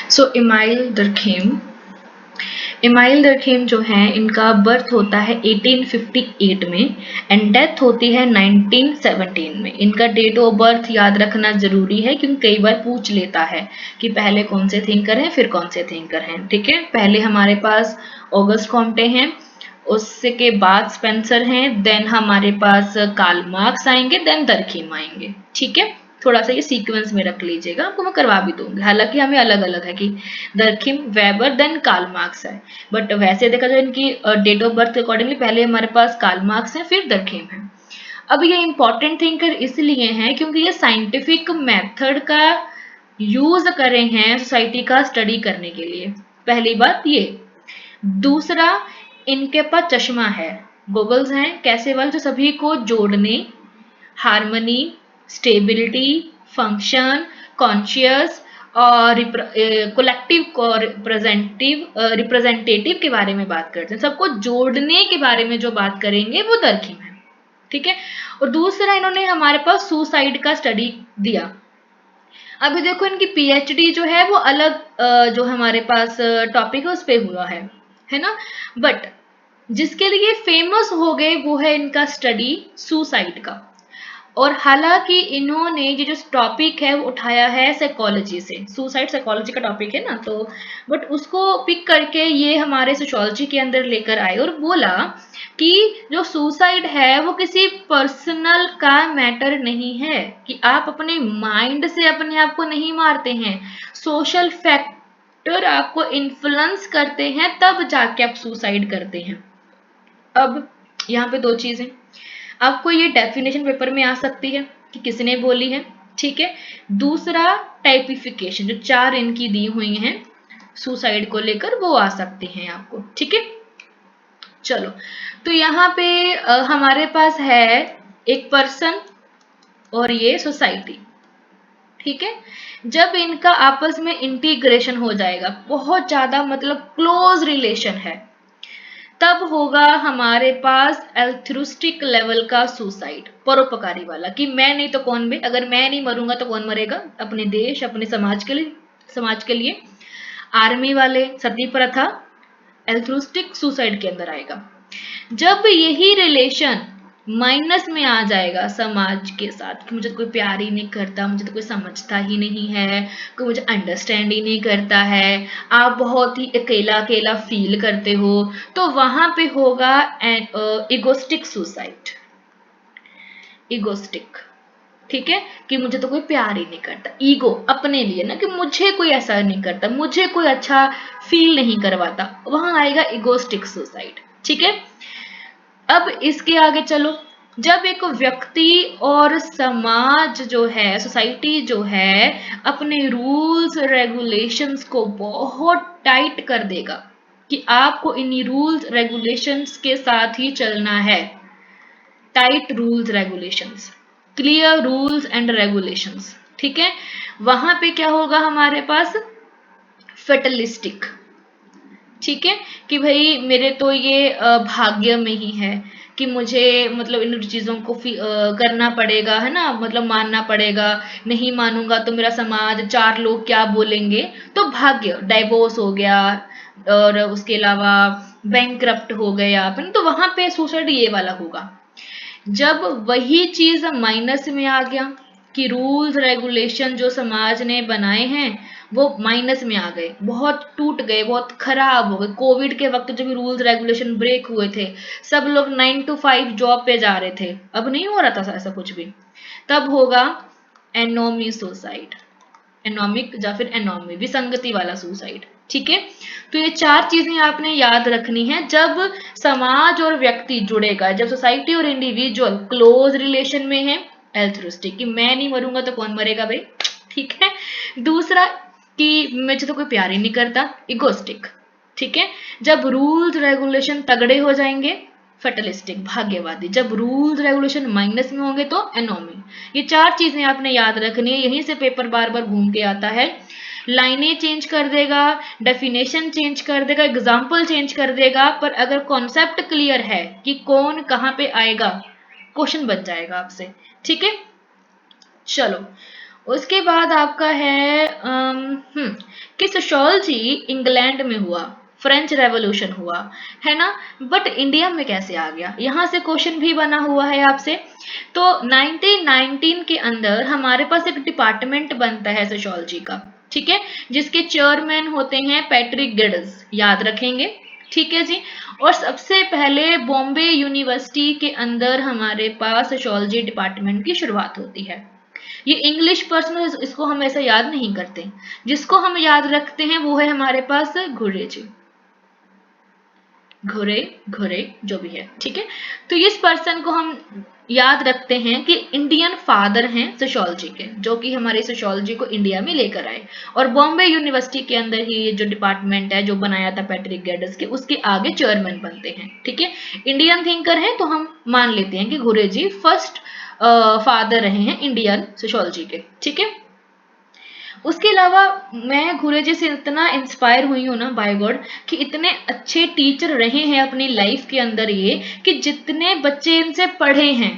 सो email दरखेम जो है इनका बर्थ होता है 1858 में एंड डेथ होती है 1917 में। इनका डेट ऑफ बर्थ याद रखना जरूरी है क्योंकि कई बार पूछ लेता है कि पहले कौन से थिंकर हैं फिर कौन से थिंकर हैं। ठीक है, पहले हमारे पास ऑगस्ट कॉम्टे हैं, उसके बाद स्पेंसर हैं, देन हमारे पास कार्ल मार्क्स आएंगे, देन दरखेम आएंगे। ठीक है, थोड़ा सा ये सीक्वेंस में रख लीजिएगा, आपको मैं करवा भी दूंगी। हालांकि हमें अलग अलग है कि दरखिम वेबर देन कार्ल मार्क्स है, बट वैसे देखा जाए इनकी डेट ऑफ बर्थ के अकॉर्डिंगली पहले हमारे पास कार्ल मार्क्स है फिर दरखिम है। अब ये इंपॉर्टेंट थिंकर इसलिए हैं क्योंकि ये साइंटिफिक मेथड का यूज करे हैं सोसाइटी का स्टडी करने के लिए, पहली बात ये। दूसरा, इनके पास चश्मा है, गोगल्स हैं, कैसे वाले, जो सभी को जोड़ने, हार्मनी, स्टेबिलिटी, फंक्शन, कॉन्शियस और कोलेक्टिव रिप्रेजेंटेटिव के बारे में बात करते हैं, सबको जोड़ने के बारे में जो बात करेंगे वो दरखिम है। ठीक है, और दूसरा इन्होंने हमारे पास सुसाइड का स्टडी दिया। अभी देखो इनकी पीएचडी जो है वो अलग जो हमारे पास टॉपिक है उस पे हुआ है ना, बट जिसके लिए फेमस हो गए वो है इनका स्टडी सुसाइड का। और हालांकि इन्होंने ये जो टॉपिक है वो उठाया है साइकोलॉजी से, सुसाइड साइकोलॉजी का टॉपिक है ना, तो बट उसको पिक करके ये हमारे सोशियोलॉजी के अंदर लेकर आए और बोला कि जो सुसाइड है वो किसी पर्सनल का मैटर नहीं है, कि आप अपने माइंड से अपने आप को नहीं मारते हैं, सोशल फैक्टर आपको इन्फ्लुएंस करते हैं तब जाके आप सुसाइड करते हैं। अब यहाँ पे दो चीजें, आपको ये डेफिनेशन पेपर में आ सकती है कि किसने बोली है। ठीक है, दूसरा टाइपिफिकेशन जो चार इनकी दी हुई हैं सुसाइड को लेकर वो आ सकती हैं आपको। ठीक है, चलो तो यहाँ पे हमारे पास है एक पर्सन और ये सोसाइटी। ठीक है, जब इनका आपस में इंटीग्रेशन हो जाएगा, बहुत ज्यादा मतलब क्लोज रिलेशन है, तब होगा हमारे पास एल्थ्रुस्टिक लेवल का सुसाइड, परोपकारी वाला, कि मैं नहीं तो कौन भी, अगर मैं नहीं मरूंगा तो कौन मरेगा, अपने देश अपने समाज के लिए। आर्मी वाले, सती प्रथा, एल्थ्रुस्टिक सुसाइड के अंदर आएगा। जब यही रिलेशन माइनस में आ जाएगा समाज के साथ कि मुझे तो कोई प्यार ही नहीं करता, मुझे तो कोई समझता ही नहीं है, कोई मुझे अंडरस्टैंड ही नहीं करता है, आप बहुत ही अकेला अकेला फील करते हो, तो वहां पे होगा इगोस्टिक सुसाइड। इगोस्टिक, ठीक है, कि मुझे तो कोई प्यार ही नहीं करता, ईगो अपने लिए ना, कि मुझे कोई ऐसा नहीं करता, मुझे कोई अच्छा फील नहीं करवाता, वहां आएगा इगोस्टिक सुसाइड। ठीक है, अब इसके आगे चलो, जब एक व्यक्ति और समाज जो है, सोसाइटी जो है, अपने रूल्स रेगुलेशंस को बहुत टाइट कर देगा कि आपको इन्हीं रूल्स रेगुलेशंस के साथ ही चलना है, tight rules regulations, clear rules and regulations. ठीक है, वहां पे क्या होगा हमारे पास, फेटलिस्टिक। ठीक है, कि भाई मेरे तो ये भाग्य में ही है कि मुझे मतलब इन चीजों को करना पड़ेगा, है ना, मतलब मानना पड़ेगा, नहीं मानूंगा तो मेरा समाज, चार लोग क्या बोलेंगे, तो भाग्य, डाइवोर्स हो गया और उसके अलावा बैंकरप्ट हो गए आप, तो वहां पे सुसाइड ये वाला होगा। जब वही चीज माइनस में आ गया कि रूल्स रेगुलेशन जो समाज ने बनाए हैं वो माइनस में आ गए, बहुत टूट गए, बहुत खराब हो गए। कोविड के वक्त जब रूल्स रेगुलेशन ब्रेक हुए थे, सब लोग 9 to 5 जॉब पे जा रहे थे, अब नहीं हो रहा था ऐसा कुछ भी, तब होगा एनोमी सुसाइड, एनोमिक या फिर एनोमी, विसंगति वाला सुसाइड। ठीक है, तो ये चार चीजें आपने याद रखनी है जब समाज और व्यक्ति जुड़ेगा, जब सोसाइटी और इंडिविजुअल क्लोज रिलेशन में है, एल्थ्रुस्टिक कि मैं नहीं मरूंगा तो कौन मरेगा भाई। ठीक है, दूसरा कि मुझे तो कोई प्यार ही नहीं करता, इगोस्टिक। ठीक है, जब रूल्स रेगुलेशन तगड़े हो जाएंगे, फैटलिस्टिक, भाग्यवादी, जब रूल्स रेगुलेशन माइनस में होंगे तो एनोमी। ये चार चीजें आपने याद रखनी है, यहीं से पेपर बार बार घूम के आता है, लाइनें चेंज कर देगा, डेफिनेशन चेंज कर देगा, एग्जाम्पल चेंज कर देगा, पर अगर कॉन्सेप्ट क्लियर है कि कौन कहाँ पे आएगा, क्वेश्चन बन जाएगा आपसे। ठीक है, चलो उसके बाद आपका है कि सोशियोलॉजी इंग्लैंड में हुआ, फ्रेंच रेवोल्यूशन हुआ, है ना, बट इंडिया में कैसे आ गया, यहाँ से क्वेश्चन भी बना हुआ है आपसे। तो 1919 के अंदर हमारे पास एक डिपार्टमेंट बनता है सोशियोलॉजी का, ठीक है, जिसके चेयरमैन होते हैं पैट्रिक गिड्स, याद रखेंगे, ठीक है जी। और सबसे पहले बॉम्बे यूनिवर्सिटी के अंदर हमारे पास सोशियोलॉजी डिपार्टमेंट की शुरुआत होती है। ये इंग्लिश पर्सन, इसको हम ऐसा याद नहीं करते, जिसको हम याद रखते हैं वो है हमारे पास घुरे जी, घुरे घुरे जो भी है, ठीक है। तो इस पर्सन को हम याद रखते हैं कि इंडियन फादर हैं सोशियोलॉजी के, जो कि हमारी सोशियोलॉजी को इंडिया में लेकर आए, और बॉम्बे यूनिवर्सिटी के अंदर ही ये जो डिपार्टमेंट है जो बनाया था पैट्रिक गेड्स के, उसके आगे चेयरमैन बनते हैं, ठीक है। इंडियन थिंकर हैं तो हम मान लेते हैं कि घुरे जी फर्स्ट फादर रहे हैं इंडियन सोशियोलॉजी के, ठीक है। उसके अलावा मैं घुरे जी से इतना इंस्पायर हुई हूँ ना बाय गॉड, कि इतने अच्छे टीचर रहे हैं अपनी लाइफ के अंदर ये, कि जितने बच्चे इनसे पढ़े हैं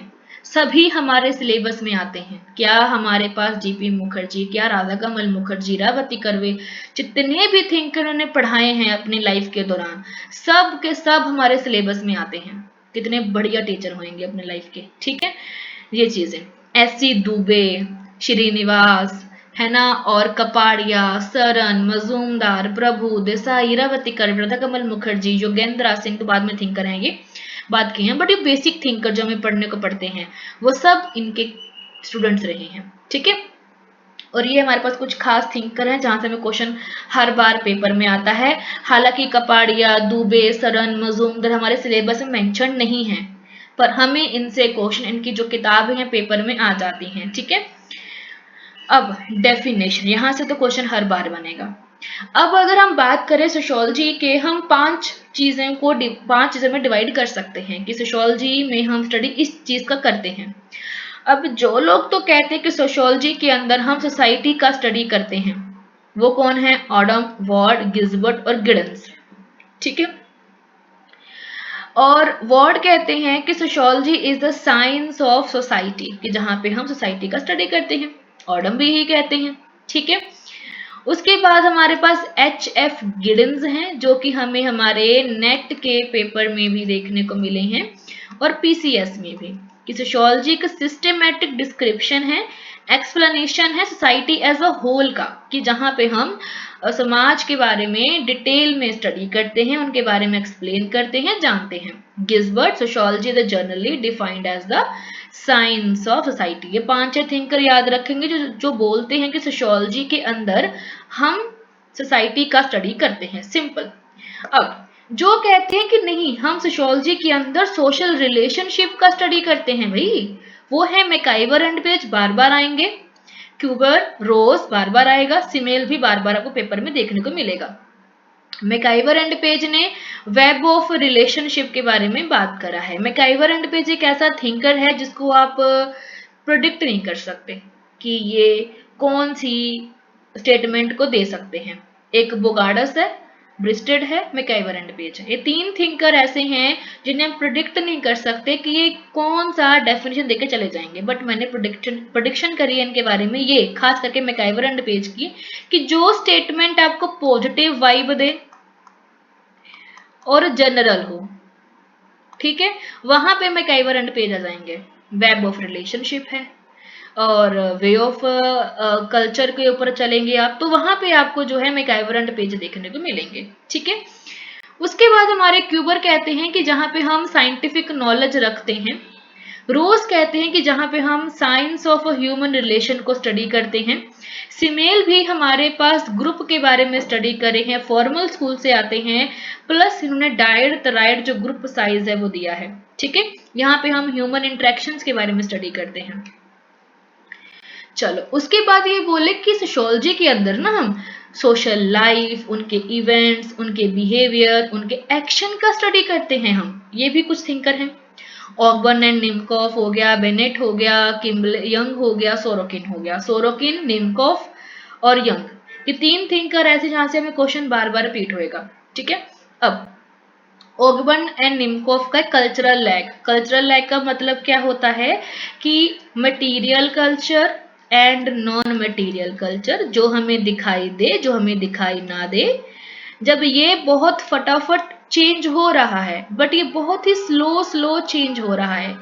सभी हमारे सिलेबस में आते हैं। क्या हमारे पास जीपी मुखर्जी, क्या राधा कमल मुखर्जी, रावती कर्वे, जितने भी थिंकर ने पढ़ाए हैं अपनी लाइफ के दौरान, सब के सब हमारे सिलेबस में आते हैं। कितने बढ़िया टीचर होंगे अपने लाइफ के, ठीक है। ये चीजें एस.सी. दुबे, श्रीनिवास, है ना, और कपाड़िया, सरन, मजूमदार, प्रभु देसाई, इरावती कर्वे, राधा कमल मुखर्जी, योगेंद्र सिंह तो बाद में थिंकर हैं, ये बात की हैं, बट ये बेसिक थिंकर जो हमें पढ़ने को पढ़ते हैं वो सब इनके स्टूडेंट्स रहे हैं, ठीक है। और ये हमारे पास कुछ खास थिंकर हैं जहां से हमें क्वेश्चन हर बार पेपर में आता है। हालांकि कपाड़िया, दुबे, सरन, मजूमदार हमारे सिलेबस में मेंशन नहीं है, पर हमें इनसे क्वेश्चन, इनकी जो किताबें हैं पेपर में आ जाती हैं, ठीक है। अब डेफिनेशन, यहां से तो क्वेश्चन हर बार बनेगा। अब अगर हम बात करें सोशियोलॉजी के, हम पांच चीजों में डिवाइड कर सकते हैं कि सोशियोलॉजी में हम स्टडी इस चीज का करते हैं। अब जो लोग तो कहते हैं कि सोशियोलॉजी के अंदर हम सोसाइटी का स्टडी करते हैं, वो कौन है? ऑडम, वॉर्ड, गिल्बर्ट और गिडन्स, ठीक है। और वॉर्ड कहते हैं कि sociology is the science of society, कि जहां पे हम सोसाइटी का स्टडी करते हैं। ऑडम भी यही कहते हैं, ठीक है। उसके बाद हमारे पास H.F. गिडन्स हैं, जो कि हमें हमारे नेट के पेपर में भी देखने को मिले हैं और पीसीएस में भी, कि सोशियोलॉजी का सिस्टमेटिक डिस्क्रिप्शन है, एक्सप्लेनेशन है सोसाइटी एज अ होल का, कि जहां पे हम समाज के बारे में डिटेल में स्टडी करते हैं, उनके बारे में एक्सप्लेन करते हैं, जानते हैं। Gilbert, sociology the generally defined as the science of society. ये पांच थिंकर याद रखेंगे जो बोलते हैं कि सोशियोलॉजी के अंदर हम सोसाइटी का स्टडी करते हैं, सिंपल। अब जो कहते हैं कि नहीं, हम सोशियोलॉजी के अंदर सोशल रिलेशनशिप का स्टडी करते हैं, भाई वो है मैकाइवर एंड पेज, बार बार आएंगे, क्यूबर, रोज बार बार आएगा, सिमेल भी बार बार आपको पेपर में देखने को मिलेगा। मैकाइवर एंड पेज ने वेब ऑफ रिलेशनशिप के बारे में बात करा है। मैकाइवर एंड पेज एक ऐसा थिंकर है जिसको आप प्रोडिक्ट नहीं कर सकते कि ये कौन सी स्टेटमेंट को दे सकते हैं। एक बोगाडस है, ब्रिस्टेड है, मैकाइवर एंड पेज है। ये तीन थिंकर ऐसे हैं जिन्हें हम प्रोडिक्ट नहीं कर सकते कि ये कौन सा डेफिनेशन देके चले जाएंगे, बट मैंने प्रोडिक्शन करी है इनके बारे में, ये खास करके मैकाइवर एंड पेज की, कि जो स्टेटमेंट आपको पॉजिटिव वाइब दे और जनरल हो, ठीक है, वहां पे मैकाइवर एंड पेज आ जाएंगे। वेब ऑफ रिलेशनशिप है और वे ऑफ कल्चर के ऊपर चलेंगे आप, तो वहां पे आपको जो है मैकाइवर एंड पेज देखने को मिलेंगे, ठीक है। उसके बाद हमारे क्यूबर कहते हैं कि जहां पे हम साइंटिफिक नॉलेज रखते हैं। रोज कहते हैं कि जहां पे हम साइंस ऑफ ह्यूमन रिलेशन को स्टडी करते हैं। सिमेल भी हमारे पास ग्रुप के बारे में स्टडी करे हैं, फॉर्मल स्कूल से आते हैं, प्लस इन्होंने डायड थराइड जो ग्रुप साइज है वो दिया है, ठीक है। यहाँ पे हम ह्यूमन इंटरेक्शंस के बारे में स्टडी करते हैं। चलो उसके बाद ये बोले कि सोशियोलॉजी के अंदर ना हम सोशल लाइफ, उनके इवेंट्स, उनके बिहेवियर, उनके एक्शन का स्टडी करते हैं हम। ये भी कुछ थिंकर हैं। ऑगबर्न एंड निमकॉफ हो गया, बेनेट हो गया, किम्बल यंग हो गया, सोरोकिन हो गया। सोरोकिन, निमकॉफ और यंग, ये तीन थिंकर ऐसे जहां से हमें क्वेश्चन बार बार रिपीट होएगा, ठीक है। अब ऑगबर्न एंड निमकॉफ का कल्चरल लैग, कल्चरल लैग का मतलब क्या होता है कि material culture, and non material culture, जो हमें दिखाई दे, जो हमें दिखाई ना दे। जब ये बहुत फटाफट चेंज हो रहा है, बट ये बहुत ही स्लो चेंज हो रहा है।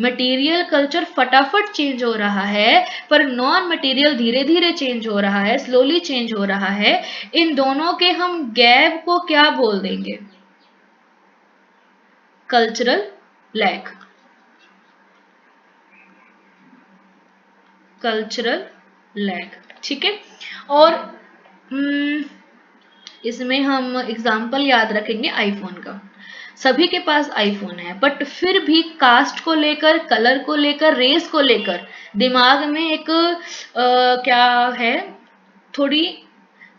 मटेरियल कल्चर फटाफट चेंज हो रहा है, पर नॉन मटेरियल धीरे धीरे चेंज हो रहा है, स्लोली चेंज हो रहा है। इन दोनों के हम गैप को क्या बोल देंगे? Cultural lag. कल्चरल लैग, ठीक है। और इसमें हम एग्जाम्पल याद रखेंगे आईफोन का। सभी के पास आईफोन है, बट फिर भी कास्ट को लेकर, कलर को लेकर, रेस को लेकर दिमाग में एक क्या है, थोड़ी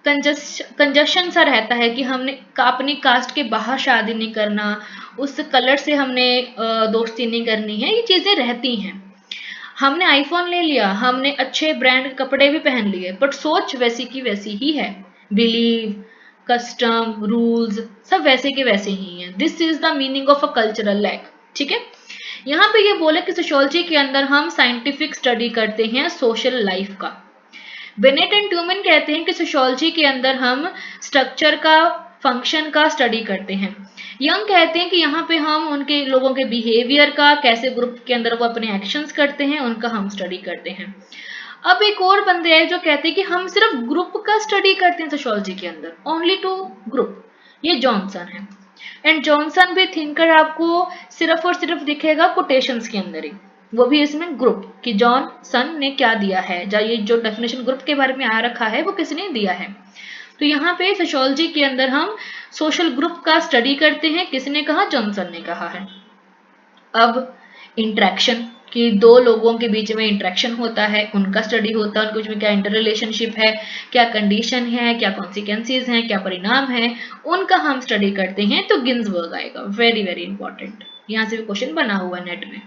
कंजशन सा रहता है कि हमने अपनी कास्ट के बाहर शादी नहीं करना, उस कलर से हमने दोस्ती नहीं करनी है, ये चीजें रहती हैं। हमने आईफोन ले लिया, हमने अच्छे ब्रांड के कपड़े भी पहन लिए, बट सोच वैसी की वैसी ही है। बिलीव, कस्टम, रूल्स सब वैसे के वैसे ही हैं। This is the meaning of a cultural lag, ठीक है। यहाँ पे ये बोले कि सोशियोलॉजी के अंदर हम साइंटिफिक स्टडी करते हैं सोशल लाइफ का। बेनेट एंड ट्यूमन कहते हैं कि सोशियोलॉजी के अंदर हम स्ट्रक्चर का, फंक्शन का स्टडी करते हैं। यंग कहते हैं कि यहाँ पे हम उनके लोगों के बिहेवियर का, कैसे ग्रुप के अंदर वो अपने एक्शंस करते हैं, उनका हम स्टडी करते हैं। अब एक और बंदे हैं जो कहते हैं कि हम सिर्फ ग्रुप का स्टडी करते हैं सोशियोलॉजी के अंदर, ओनली टू ग्रुप। ये जॉनसन है। एंड जॉनसन भी थिंकर आपको सिर्फ और सिर्फ दिखेगा कोटेशंस के अंदर ही, वो भी इसमें ग्रुप कि जॉनसन ने क्या दिया है, ये जो डेफिनेशन ग्रुप के बारे में आ रखा है वो किसने दिया है। तो यहाँ पे सोशियोलॉजी के अंदर हम सोशल ग्रुप का स्टडी करते हैं, किसने कहा? जॉनसन ने कहा है। अब इंट्रैक्शन, कि दो लोगों के बीच में इंट्रैक्शन होता है, उनका स्टडी होता है, उनके बीच में क्या इंटर रिलेशनशिप है, क्या कंडीशन है, क्या कॉन्सिक्वेंसेज हैं, क्या परिणाम है, उनका हम स्टडी करते हैं। तो गिन्सबर्ग आएगा, वेरी वेरी इंपॉर्टेंट, यहाँ से भी क्वेश्चन बना हुआ है नेट में,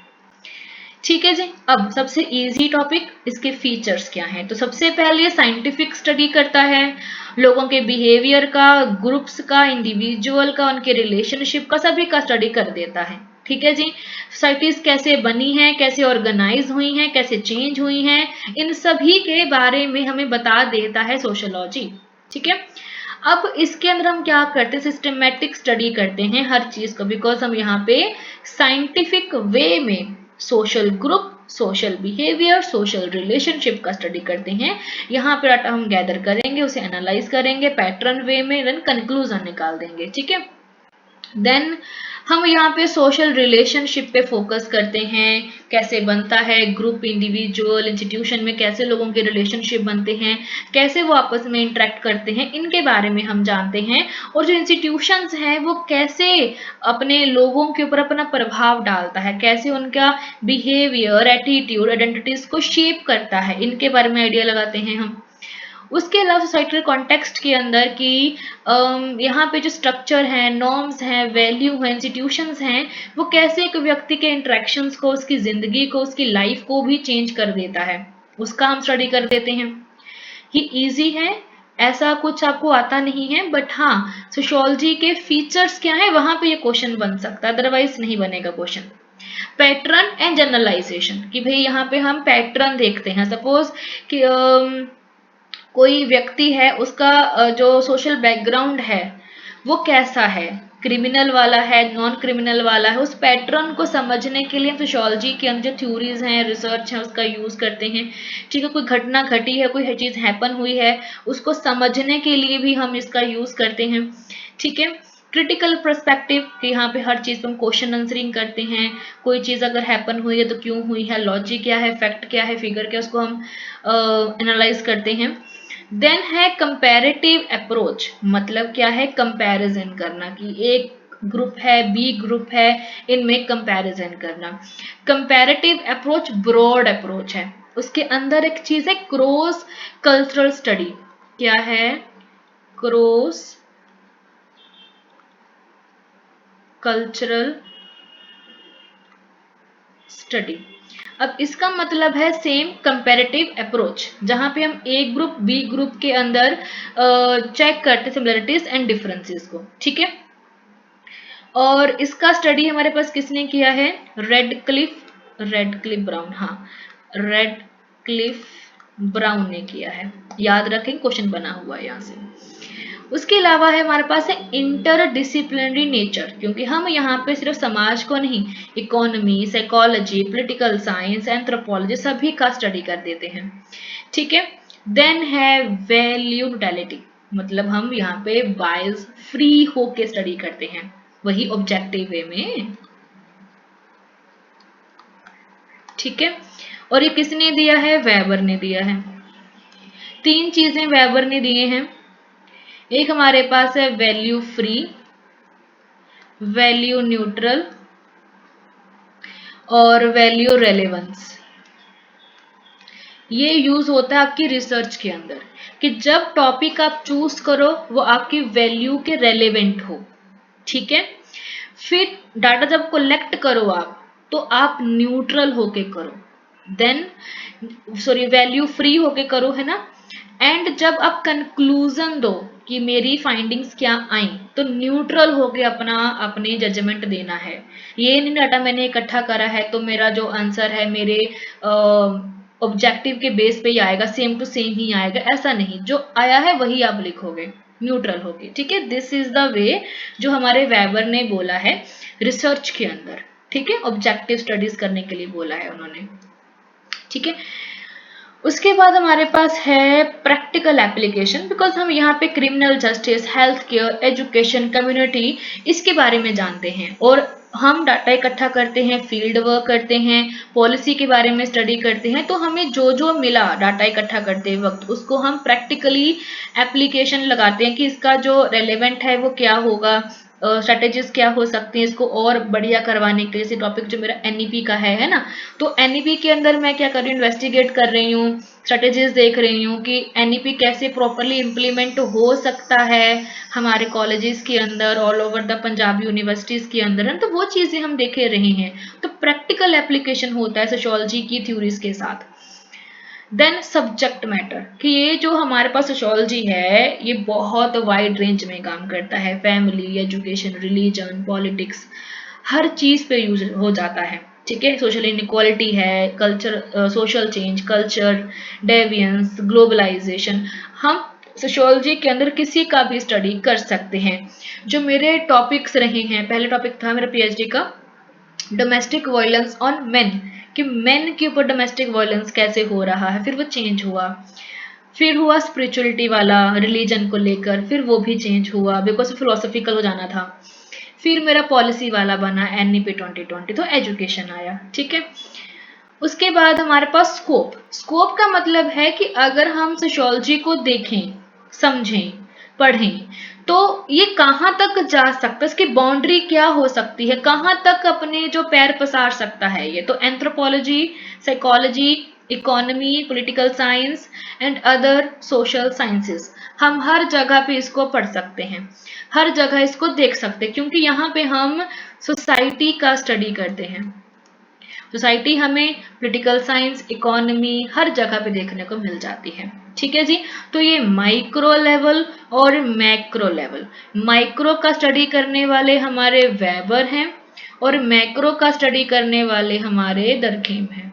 ठीक है जी। अब सबसे इजी टॉपिक, इसके फीचर्स क्या हैं। तो सबसे पहले साइंटिफिक स्टडी करता है, लोगों के बिहेवियर का, ग्रुप्स का, इंडिविजुअल का, उनके रिलेशनशिप का, सभी का स्टडी कर देता है, ठीक है जी। सोसाइटीज कैसे बनी हैं, कैसे ऑर्गेनाइज हुई हैं, कैसे चेंज हुई हैं, इन सभी के बारे में हमें बता देता है सोशियोलॉजी, ठीक है। अब इसके अंदर हम क्या करते हैं? सिस्टमेटिक स्टडी करते हैं हर चीज को, बिकॉज हम यहाँ पे साइंटिफिक वे में social group, social behaviour, social relationship का स्टडी करते हैं। यहाँ पे डाटा हम गैदर करेंगे, उसे एनालाइज करेंगे पैटर्न वे में, देन कंक्लूजन निकाल देंगे, ठीक है। देन हम यहाँ पे सोशल रिलेशनशिप पे फोकस करते हैं, कैसे बनता है ग्रुप, इंडिविजुअल, इंस्टीट्यूशन में कैसे लोगों के रिलेशनशिप बनते हैं, कैसे वो आपस में इंटरेक्ट करते हैं, इनके बारे में हम जानते हैं। और जो इंस्टीट्यूशंस हैं वो कैसे अपने लोगों के ऊपर अपना प्रभाव डालता है, कैसे उनका बिहेवियर, एटीट्यूड, आइडेंटिटीज को शेप करता है, इनके बारे में आइडिया लगाते हैं हम। उसके अलावा सोसाइटल कॉन्टेक्स्ट के अंदर कि यहाँ पे जो स्ट्रक्चर है, नॉर्म्स हैं, वैल्यू हैं, इंस्टीट्यूशंस हैं, वो कैसे एक व्यक्ति के इंटरेक्शंस को, उसकी जिंदगी को, उसकी लाइफ को भी चेंज कर देता है, उसका हम स्टडी कर देते हैं। ये इजी है, ऐसा कुछ आपको आता नहीं है, बट हाँ सोशियोलॉजी के फीचर्स क्या है वहां पे ये क्वेश्चन बन सकता है, अदरवाइज नहीं बनेगा क्वेश्चन। पैटर्न एंड जनरलाइजेशन, कि भाई यहाँ पे हम पैटर्न देखते हैं। सपोज कि कोई व्यक्ति है, उसका जो सोशल बैकग्राउंड है वो कैसा है, क्रिमिनल वाला है, नॉन क्रिमिनल वाला है, उस पैटर्न को समझने के लिए हम सोशियोलॉजी के अंदर जो थ्योरीज हैं, रिसर्च है, उसका यूज करते हैं, ठीक है। कोई घटना घटी है, कोई चीज हैपन हुई है, उसको समझने के लिए भी हम इसका यूज करते हैं, ठीक है। क्रिटिकल पर्सपेक्टिव, कि यहाँ पे हर चीज पे हम क्वेश्चन आंसरिंग करते हैं, कोई चीज अगर हैपन हुई है तो क्यों हुई है, लॉजिक क्या है, फैक्ट क्या है, फिगर क्या, उसको हम एनालाइज करते हैं। देन है कंपैरेटिव अप्रोच, मतलब क्या है? कंपैरिजन करना, कि एक ग्रुप है, बी ग्रुप है, इनमें कंपैरिजन करना। कंपैरेटिव अप्रोच ब्रॉड अप्रोच है, उसके अंदर एक चीज है क्रॉस कल्चरल स्टडी। क्या है? Cross cultural study. अब इसका मतलब है सेम कंपैरेटिव अप्रोच, जहां पे हम ए ग्रुप, बी ग्रुप के अंदर चेक करते सिमिलरिटीज एंड डिफरेंसेस को, ठीक है। और इसका स्टडी हमारे पास किसने किया है? रेड क्लिफ ब्राउन, हाँ रेड क्लिफ ब्राउन ने किया है, याद रखें क्वेश्चन बना हुआ है यहाँ से। उसके अलावा है हमारे पास है इंटरडिसिप्लिनरी नेचर, क्योंकि हम यहाँ पे सिर्फ समाज को नहीं, economy, psychology, political science, anthropology सभी का स्टडी कर देते हैं, ठीक है। देन है वैल्यू न्यूट्रलिटी, मतलब हम यहाँ पे बायस फ्री होके स्टडी करते हैं, वही ऑब्जेक्टिव वे में, ठीक है। और ये किसने दिया है? वेबर ने दिया है। तीन चीजें वेबर ने दिए हैं, एक हमारे पास है वैल्यू फ्री, वैल्यू न्यूट्रल और वैल्यू रेलेवेंस। ये यूज होता है आपकी रिसर्च के अंदर कि जब टॉपिक आप चूज करो वो आपकी वैल्यू के रेलेवेंट हो, ठीक है। फिर डाटा जब कलेक्ट करो आप, तो आप न्यूट्रल होके करो, देन वैल्यू फ्री होके करो, है ना। एंड जब आप कंक्लूजन दो कि मेरी फाइंडिंग्स क्या आई, तो न्यूट्रल होके अपने जजमेंट देना है। ये नहीं डाटा मैंने इकट्ठा करा है तो मेरा जो आंसर है मेरे ऑब्जेक्टिव के बेस पे ही आएगा, सेम टू सेम ही आएगा, ऐसा नहीं, जो आया है वही आप लिखोगे न्यूट्रल होके, ठीक है। दिस इज द वे जो हमारे वेबर ने बोला है रिसर्च के अंदर, ठीक है, ऑब्जेक्टिव स्टडीज करने के लिए बोला है उन्होंने, ठीक है। उसके बाद हमारे पास है प्रैक्टिकल एप्लीकेशन, बिकॉज हम यहाँ पे criminal justice, health care, education, community इसके बारे में जानते हैं, और हम डाटा इकट्ठा करते हैं, फील्ड वर्क करते हैं, पॉलिसी के बारे में स्टडी करते हैं, तो हमें जो जो मिला डाटा इकट्ठा करते वक्त उसको हम प्रैक्टिकली एप्लीकेशन लगाते हैं कि इसका जो रेलेवेंट है वो क्या होगा, स्ट्रेटेजीज क्या हो सकती हैं इसको और बढ़िया करवाने के लिए। जैसे टॉपिक जो मेरा एनईपी का है ना, तो एनईपी के अंदर मैं क्या कर रही हूँ, इन्वेस्टिगेट कर रही हूँ, स्ट्रेटेजीज देख रही हूँ कि एनईपी कैसे प्रॉपरली इम्प्लीमेंट हो सकता है हमारे कॉलेजेस के अंदर, all over the Punjab universities के अंदर, है, तो वो चीजें हम देख रहे हैं। तो प्रैक्टिकल एप्लीकेशन होता है सोशियोलॉजी की थ्योरीज के साथ। देन सब्जेक्ट मैटर, कि ये जो हमारे पास सोशियोलॉजी है ये बहुत वाइड रेंज में काम करता है, फैमिली, एजुकेशन, रिलीजन, पॉलिटिक्स, हर चीज पे यूज हो जाता है, ठीक है। सोशल इनइक्वालिटी है, culture, social change, culture deviance, globalization, हम सोशियोलॉजी के अंदर किसी का भी स्टडी कर सकते हैं। जो मेरे टॉपिक्स रहे हैं, पहले टॉपिक था मेरा पीएचडी का डोमेस्टिक वायलेंस ऑन मेन, कि मेन के ऊपर डोमेस्टिक वायलेंस कैसे हो रहा है, फिर वो चेंज हुआ, फिर हुआ स्पिरिचुअलिटी वाला रिलीजन को लेकर, फिर वो भी चेंज हुआ बिकॉज फिलोसफिकल हो जाना था, फिर मेरा पॉलिसी वाला बना एनईपी 2020, तो एजुकेशन आया, ठीक है। उसके बाद हमारे पास स्कोप, स्कोप का मतलब है कि अगर हम सोशियोलॉजी को देखें, समझें, पढ़ें, तो ये कहाँ तक जा सकता है, इसकी बाउंड्री क्या हो सकती है, कहाँ तक अपने जो पैर पसार सकता है ये, तो anthropology, psychology, economy, political science and other social sciences, हम हर जगह पे इसको पढ़ सकते हैं, हर जगह इसको देख सकते हैं, क्योंकि यहाँ पे हम सोसाइटी का स्टडी करते हैं। सोसाइटी हमें पॉलिटिकल साइंस, इकोनॉमी हर जगह पे देखने को मिल जाती है, ठीक है जी। तो ये माइक्रो लेवल और मैक्रो लेवल, माइक्रो का स्टडी करने वाले हमारे वेबर हैं और मैक्रो का स्टडी करने वाले हमारे दरखेम हैं,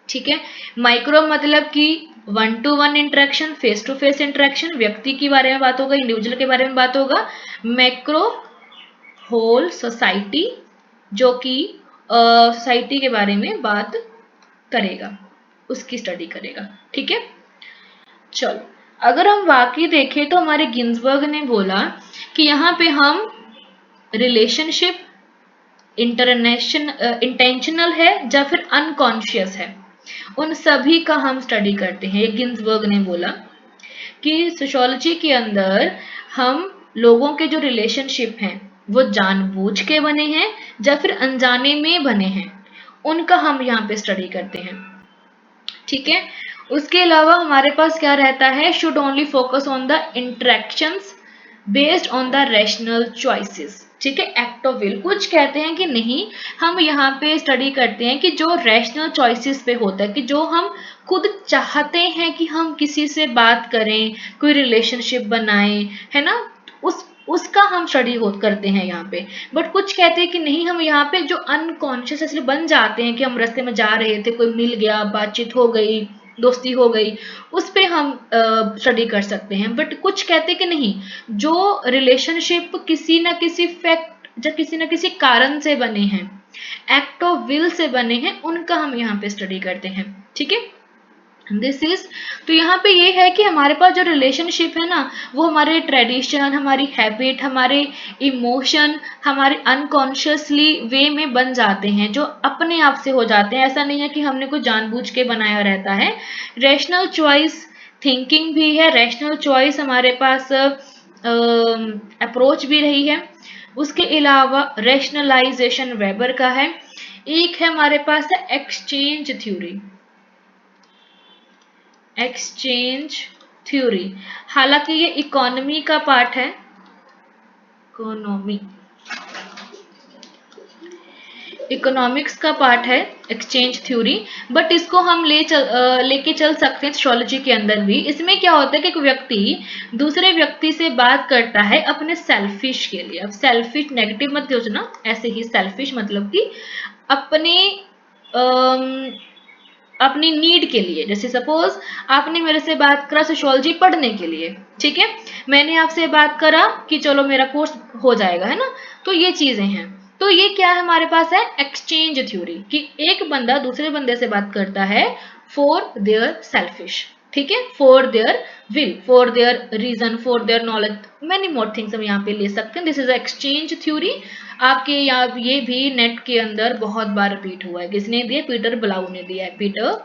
ठीक है। माइक्रो मतलब कि 1 to 1 interaction, face to face interaction, व्यक्ति के बारे में बात होगा, इंडिविजुअल के बारे में बात होगा। मैक्रो होल सोसाइटी, जो कि सोसाइटी के बारे में बात करेगा, उसकी स्टडी करेगा, ठीक है। चलो, अगर हम वाकई देखें तो हमारे गिन्सबर्ग ने बोला कि यहाँ पे हम रिलेशनशिप इंटेंशनल है या फिर अनकॉन्शियस है, उन सभी का हम स्टडी करते हैं। ये गिन्सबर्ग ने बोला कि सोशियोलॉजी के अंदर हम लोगों के जो रिलेशनशिप हैं वो जानबूझ के बने हैं या फिर अनजाने में बने हैं, उनका हम यहाँ पे स्टडी करते हैं, ठीक है। उसके अलावा हमारे पास क्या रहता है, should only focus on the interactions based on the rational choices, ठीक है। एक्ट ऑफ विल, कुछ कहते हैं कि नहीं, हम यहाँ पे स्टडी करते हैं कि जो रैशनल चॉइसेस पे होता है, कि जो हम खुद चाहते हैं कि हम किसी से बात करें, कोई रिलेशनशिप बनाएं, है ना, उसका हम स्टडी करते हैं यहाँ पे। बट कुछ कहते हैं कि नहीं, हम यहाँ पे जो अनकॉन्शियसली बन जाते हैं कि हम रास्ते में जा रहे थे, कोई मिल गया, बातचीत हो गई, दोस्ती हो गई, उस पे हम स्टडी कर सकते हैं। बट कुछ कहते हैं कि नहीं, जो रिलेशनशिप किसी ना किसी फैक्ट या किसी ना किसी कारण से बने हैं, एक्ट ऑफ विल से बने हैं, उनका हम यहाँ पे स्टडी करते हैं। ठीक है, दिस इज, तो यहाँ पे ये है कि हमारे पास जो रिलेशनशिप है ना, वो हमारे ट्रेडिशन, हमारी हैबिट, हमारे इमोशन, हमारे अनकॉन्शियसली वे में बन जाते हैं, जो अपने आप से हो जाते हैं। ऐसा नहीं है कि हमने कुछ जानबूझ के बनाया रहता है। रैशनल चॉइस थिंकिंग भी है, रैशनल चॉइस हमारे पास अप्रोच भी रही है। उसके अलावा रैशनलाइजेशन वेबर का है। एक है हमारे पास है एक्सचेंज थ्योरी, एक्सचेंज थ्योरी, हालांकि ये इकोनॉमी का पार्ट है, इकोनॉमी, इकोनॉमिक्स का पार्ट है एक्सचेंज थ्योरी, बट इसको हम लेके चल सकते हैं सोशियोलॉजी के अंदर भी। इसमें क्या होता है कि एक व्यक्ति दूसरे व्यक्ति से बात करता है अपने सेल्फिश के लिए। अब सेल्फिश नेगेटिव मत सोचना, ऐसे ही सेल्फिश मतलब कि अपने अपनी नीड के लिए। जैसे सपोज आपने मेरे से बात करा सोशियोलॉजी पढ़ने के लिए, ठीक है, मैंने आपसे बात करा कि चलो मेरा कोर्स हो जाएगा, है ना, तो ये चीजें हैं। तो ये क्या है हमारे पास है एक्सचेंज थ्योरी, कि एक बंदा दूसरे बंदे से बात करता है फॉर देयर सेल्फिश, ठीक है, for their will, for their reason, for their knowledge, many more things हम यहाँ पे ले सकते हैं। This is exchange theory. आपके यहाँ ये भी नेट के अंदर बहुत बार रिपीट हुआ है। किसने दिया? पीटर ब्लाउ ने दिया है, पीटर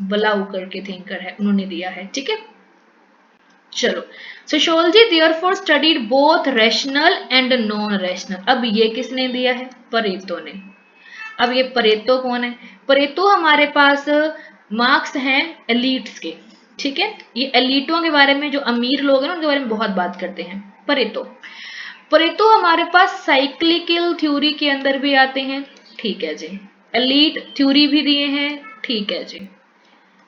ब्लाउ करके थिंकर है, उन्होंने दिया है, ठीक है। चलो, sociology therefore studied both rational and non rational. अब ये किसने दिया है? परेतो ने। अब ये परेतो कौन है? परेतो हमारे पास मार्क्स हैं एलीट्स के, ठीक है, ये एलीटों के बारे में, जो अमीर लोग हैं उनके बारे में बहुत बात करते हैं, परेतो। परेतो हमारे पास साइक्लिकल थ्योरी के अंदर भी आते हैं, ठीक है जी। एलीट थ्योरी भी दिए हैं, ठीक है जी,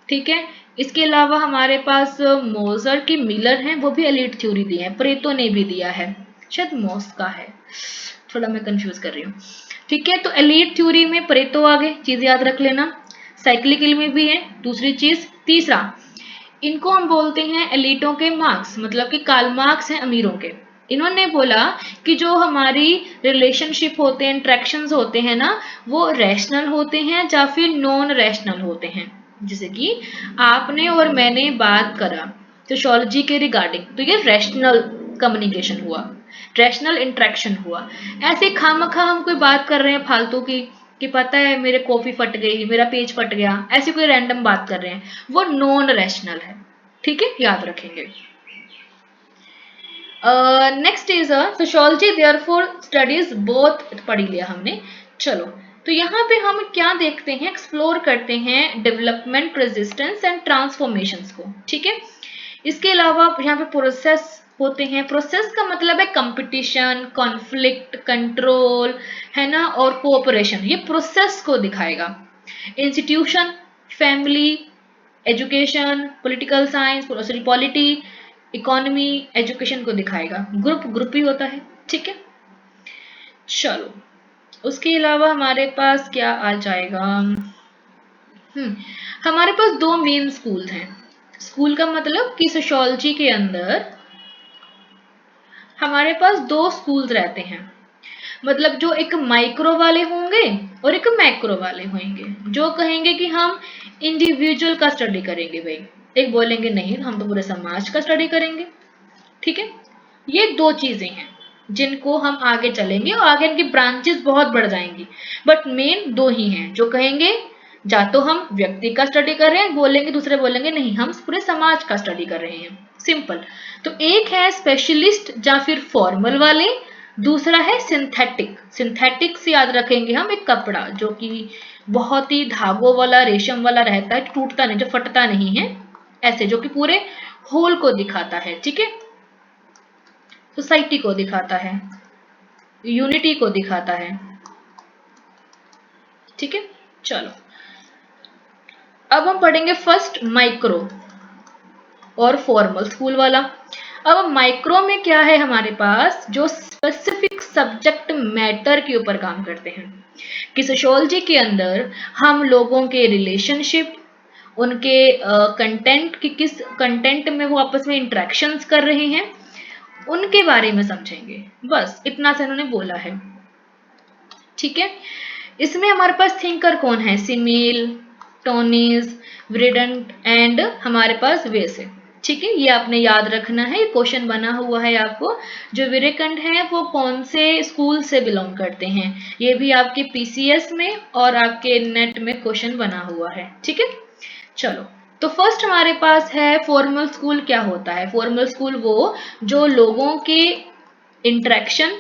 ठीक है। इसके अलावा हमारे पास मोजर की मिलर हैं, वो भी एलीट थ्योरी दी है, परेतो ने भी दिया है, शायद मॉस का है, थोड़ा मैं कंफ्यूज कर रही हूँ, ठीक है। तो एलीट थ्योरी में परेतो आ गए, चीज याद रख लेना। साइक्लिकल में भी है, दूसरी चीज। तीसरा, इनको हम बोलते हैं एलीटों के मार्क्स, मतलब कि कार्ल मार्क्स हैं अमीरों के। इन्होंने बोला कि जो हमारी रिलेशनशिप होते हैं, इंट्रैक्शंस होते हैं ना, वो रैशनल होते हैं या फिर नॉन रैशनल होते हैं। जैसे कि आपने और मैंने बात करा सोशियोलॉजी के रिगार्डिंग, तो ये रैशनल कम्युनिकेशन हुआ, रैशनल इंट्रैक्शन हुआ। ऐसे खामखा हम कोई बात कर रहे हैं फालतू की, कि पता है मेरे कॉफी फट गई, मेरा पेज फट गया, ऐसी कोई रैंडम बात कर रहे हैं, वो नॉन रैशनल है, ठीक है, याद रखेंगे। Next is sociology therefore studies both, पढ़ लिया हमने। चलो, तो यहाँ पे हम क्या देखते हैं, एक्सप्लोर करते हैं डेवलपमेंट, रेजिस्टेंस एंड ट्रांसफॉर्मेशंस को, ठीक है। इसके अलावा यहाँ पे प्रोसेस होते हैं। प्रोसेस का मतलब है कंपटीशन, कॉन्फ्लिक्ट, कंट्रोल, है ना, और कोऑपरेशन, ये प्रोसेस को दिखाएगा। Institution, family, education, political science, sorry polity, economy, education को दिखाएगा। ग्रुप, ग्रुप ही होता है, ठीक है। चलो, उसके अलावा हमारे पास क्या आ जाएगा, हमारे पास दो मेन स्कूल हैं। स्कूल का मतलब कि सोशियोलॉजी के अंदर हमारे पास दो स्कूल्स रहते हैं, मतलब जो एक माइक्रो वाले होंगे और एक मैक्रो वाले होंगे। जो कहेंगे कि हम इंडिविजुअल का स्टडी करेंगे भाई, एक बोलेंगे नहीं हम तो पूरे समाज का स्टडी करेंगे, ठीक है। ये दो चीजें हैं जिनको हम आगे चलेंगे, और आगे इनकी ब्रांचेस बहुत बढ़ जाएंगी, बट मेन दो ही हैं। जो कहेंगे या तो हम व्यक्ति का स्टडी कर रहे हैं, बोलेंगे दूसरे बोलेंगे नहीं हम पूरे समाज का स्टडी कर रहे हैं, सिंपल। तो एक है स्पेशलिस्ट या फिर फॉर्मल वाले, दूसरा है सिंथेटिक। सिंथेटिक से याद रखेंगे हम एक कपड़ा जो कि बहुत ही धागों वाला, रेशम वाला रहता है, टूटता नहीं, जो फटता नहीं है, ऐसे, जो कि पूरे होल को दिखाता है, ठीक है, सोसाइटी को दिखाता है, यूनिटी को दिखाता है, ठीक है। चलो, अब हम पढ़ेंगे फर्स्ट माइक्रो और फॉर्मल स्कूल वाला। अब माइक्रो में क्या है हमारे पास, जो स्पेसिफिक सब्जेक्ट मैटर के ऊपर काम करते हैं। कि सोशियोलॉजी के अंदर हम लोगों के रिलेशनशिप, उनके कंटेंट की किस कंटेंट में वो आपस में इंटरेक्शंस कर रहे हैं, उनके बारे में समझेंगे। बस इतना सा इन्होंने बोला है, ठीक है। इसमें हमारे पास थिंकर कौन है, सिमिल, टोनीज, व्रिडेंट एंड हमारे पास वेस है, ठीक है। ये आपने याद रखना है, ये क्वेश्चन बना हुआ है आपको। जो विवेकानंद है वो कौन से स्कूल से बिलोंग करते हैं, ये भी आपके पीसीएस में और आपके नेट में क्वेश्चन बना हुआ है, ठीक है। चलो, तो फर्स्ट हमारे पास है फॉर्मल स्कूल। क्या होता है फॉर्मल स्कूल? वो जो लोगों के इंटरेक्शन,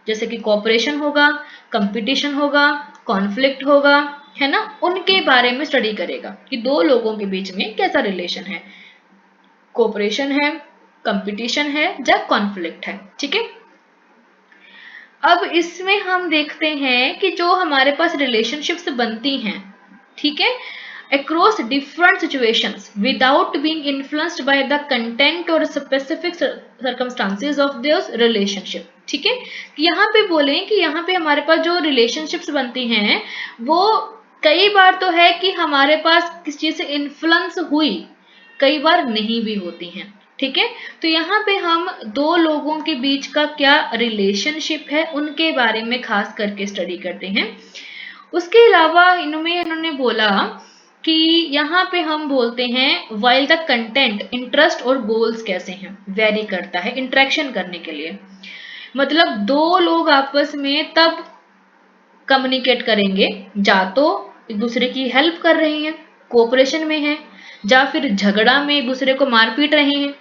जैसे कि कोऑपरेशन होगा, कंपटीशन होगा, कॉन्फ्लिक्ट होगा, है ना, उनके बारे में स्टडी करेगा कि दो लोगों के बीच में कैसा रिलेशन है, कोऑपरेशन है, कंपटीशन है या कॉन्फ्लिक्ट है, ठीक है। अब इसमें हम देखते हैं कि जो हमारे पास रिलेशनशिप्स बनती हैं, ठीक है, across different situations without being influenced by the content or specific circumstances of their relationship, ठीक है। यहाँ पे बोले कि यहाँ पे हमारे पास जो रिलेशनशिप्स बनती हैं वो कई बार तो है कि हमारे पास किस चीज से इन्फ्लुएंस हुई, कई बार नहीं भी होती हैं, ठीक है। तो यहाँ पे हम दो लोगों के बीच का क्या रिलेशनशिप है उनके बारे में खास करके स्टडी करते हैं। उसके अलावा इन्होंने बोला कि यहाँ पे हम बोलते हैं वाइल द कंटेंट, इंटरेस्ट और गोल्स कैसे हैं, वेरी करता है इंटरेक्शन करने के लिए। मतलब दो लोग आपस में तब कम्युनिकेट करेंगे या तो एक दूसरे की हेल्प कर रहे हैं, कोऑपरेशन में है, या फिर झगड़ा में एक दूसरे को मार पीट रहे हैं,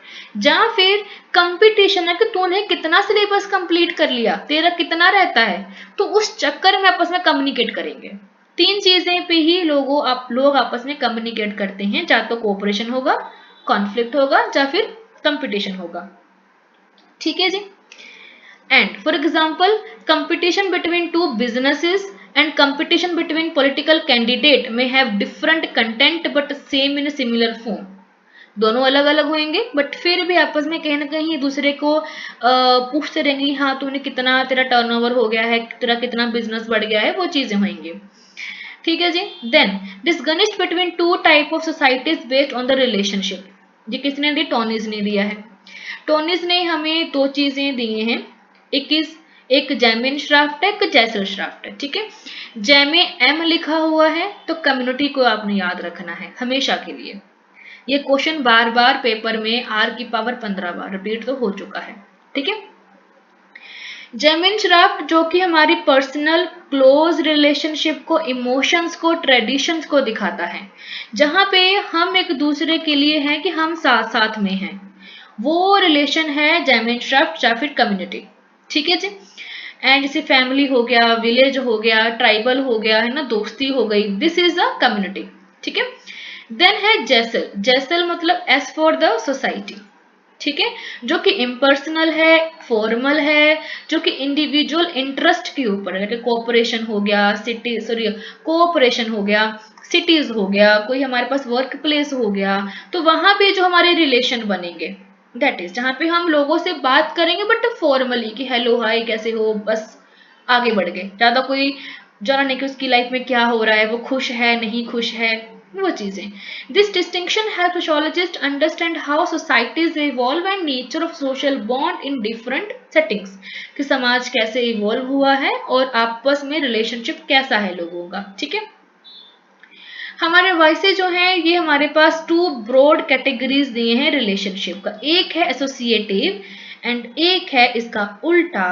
या फिर कंपटीशन है कि तूने कितना सिलेबस कंप्लीट कर लिया, तेरा कितना रहता है, तो उस चक्कर में आपस में कम्युनिकेट करेंगे। तीन चीजें पे ही लोग आपस में कम्युनिकेट करते हैं, या तो कोऑपरेशन होगा, कॉन्फ्लिक्ट होगा, या फिर कंपटीशन होगा, ठीक है जी। And for example, competition between two businesses and competition between political candidate may have different content but same in a similar form. दोनों अलग अलग होंगे बट फिर भी आपस में कहीं ना कहीं दूसरे को पूछते रहेंगे, हाँ तूने कितना, तेरा टर्नओवर हो गया है, तेरा कितना बिजनेस बढ़ गया है, वो चीजें होंगी, ठीक है जी। Then distinguish between two type of societies based on the relationship. ये किसने दी? टोनीज ने दिया है। टोनीज ने हमें दो चीजें दी हैं, एक जैमिन श्राफ्ट है, एक जैसल श्राफ्ट है, ठीक है। जैमे एम लिखा हुआ है तो कम्युनिटी को आपने याद रखना है हमेशा के लिए। ये क्वेश्चन बार बार पेपर में आर की पावर 15 बार रिपीट तो हो चुका है, ठीक है। जैमिन श्राफ्ट जो कि हमारी पर्सनल क्लोज रिलेशनशिप को, इमोशंस को, ट्रेडिशंस को दिखाता है, जहां पे हम एक दूसरे के लिए हैं कि हम साथ साथ में हैं, वो रिलेशन है जैमिन श्राफ्ट या फिर कम्युनिटी, ठीक है जी। एंड जैसे फैमिली हो गया, विलेज हो गया, ट्राइबल हो गया, है ना, दोस्ती हो गई, दिस इज अ कम्युनिटी, ठीक है। देन है जैसल। जैसल मतलब एस फॉर द सोसाइटी, ठीक है, जो कि इम्पर्सनल है, फॉर्मल है, जो कि इंडिविजुअल इंटरेस्ट के ऊपर है, कोऑपरेशन हो गया, कोऑपरेशन हो गया, सिटीज हो गया, कोई हमारे पास वर्क प्लेस हो गया, तो वहां पे जो हमारे रिलेशन बनेंगे दैट इज जहां पे हम लोगों से बात करेंगे बट फॉर्मली कि हेलो हाय कैसे हो, बस आगे बढ़ गए, ज्यादा कोई जाना नहीं कि उसकी लाइफ में क्या हो रहा है, वो खुश है नहीं खुश है, वो चीजें। This distinction help sociologist understand how societies evolve and nature of social bond in different settings, कि समाज कैसे इवॉल्व हुआ है और आपस में रिलेशनशिप कैसा है लोगों का, ठीक है। हमारे वॉइसेज जो हैं ये हमारे पास टू ब्रॉड कैटेगरीज दिए हैं रिलेशनशिप का, एक है एसोसिएटिव एंड एक है इसका उल्टा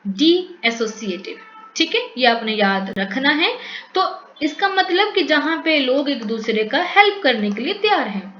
डी एसोसिएटिव, ठीक है, ये आपने याद रखना है। तो इसका मतलब कि जहां पे लोग एक दूसरे का हेल्प करने के लिए तैयार हैं,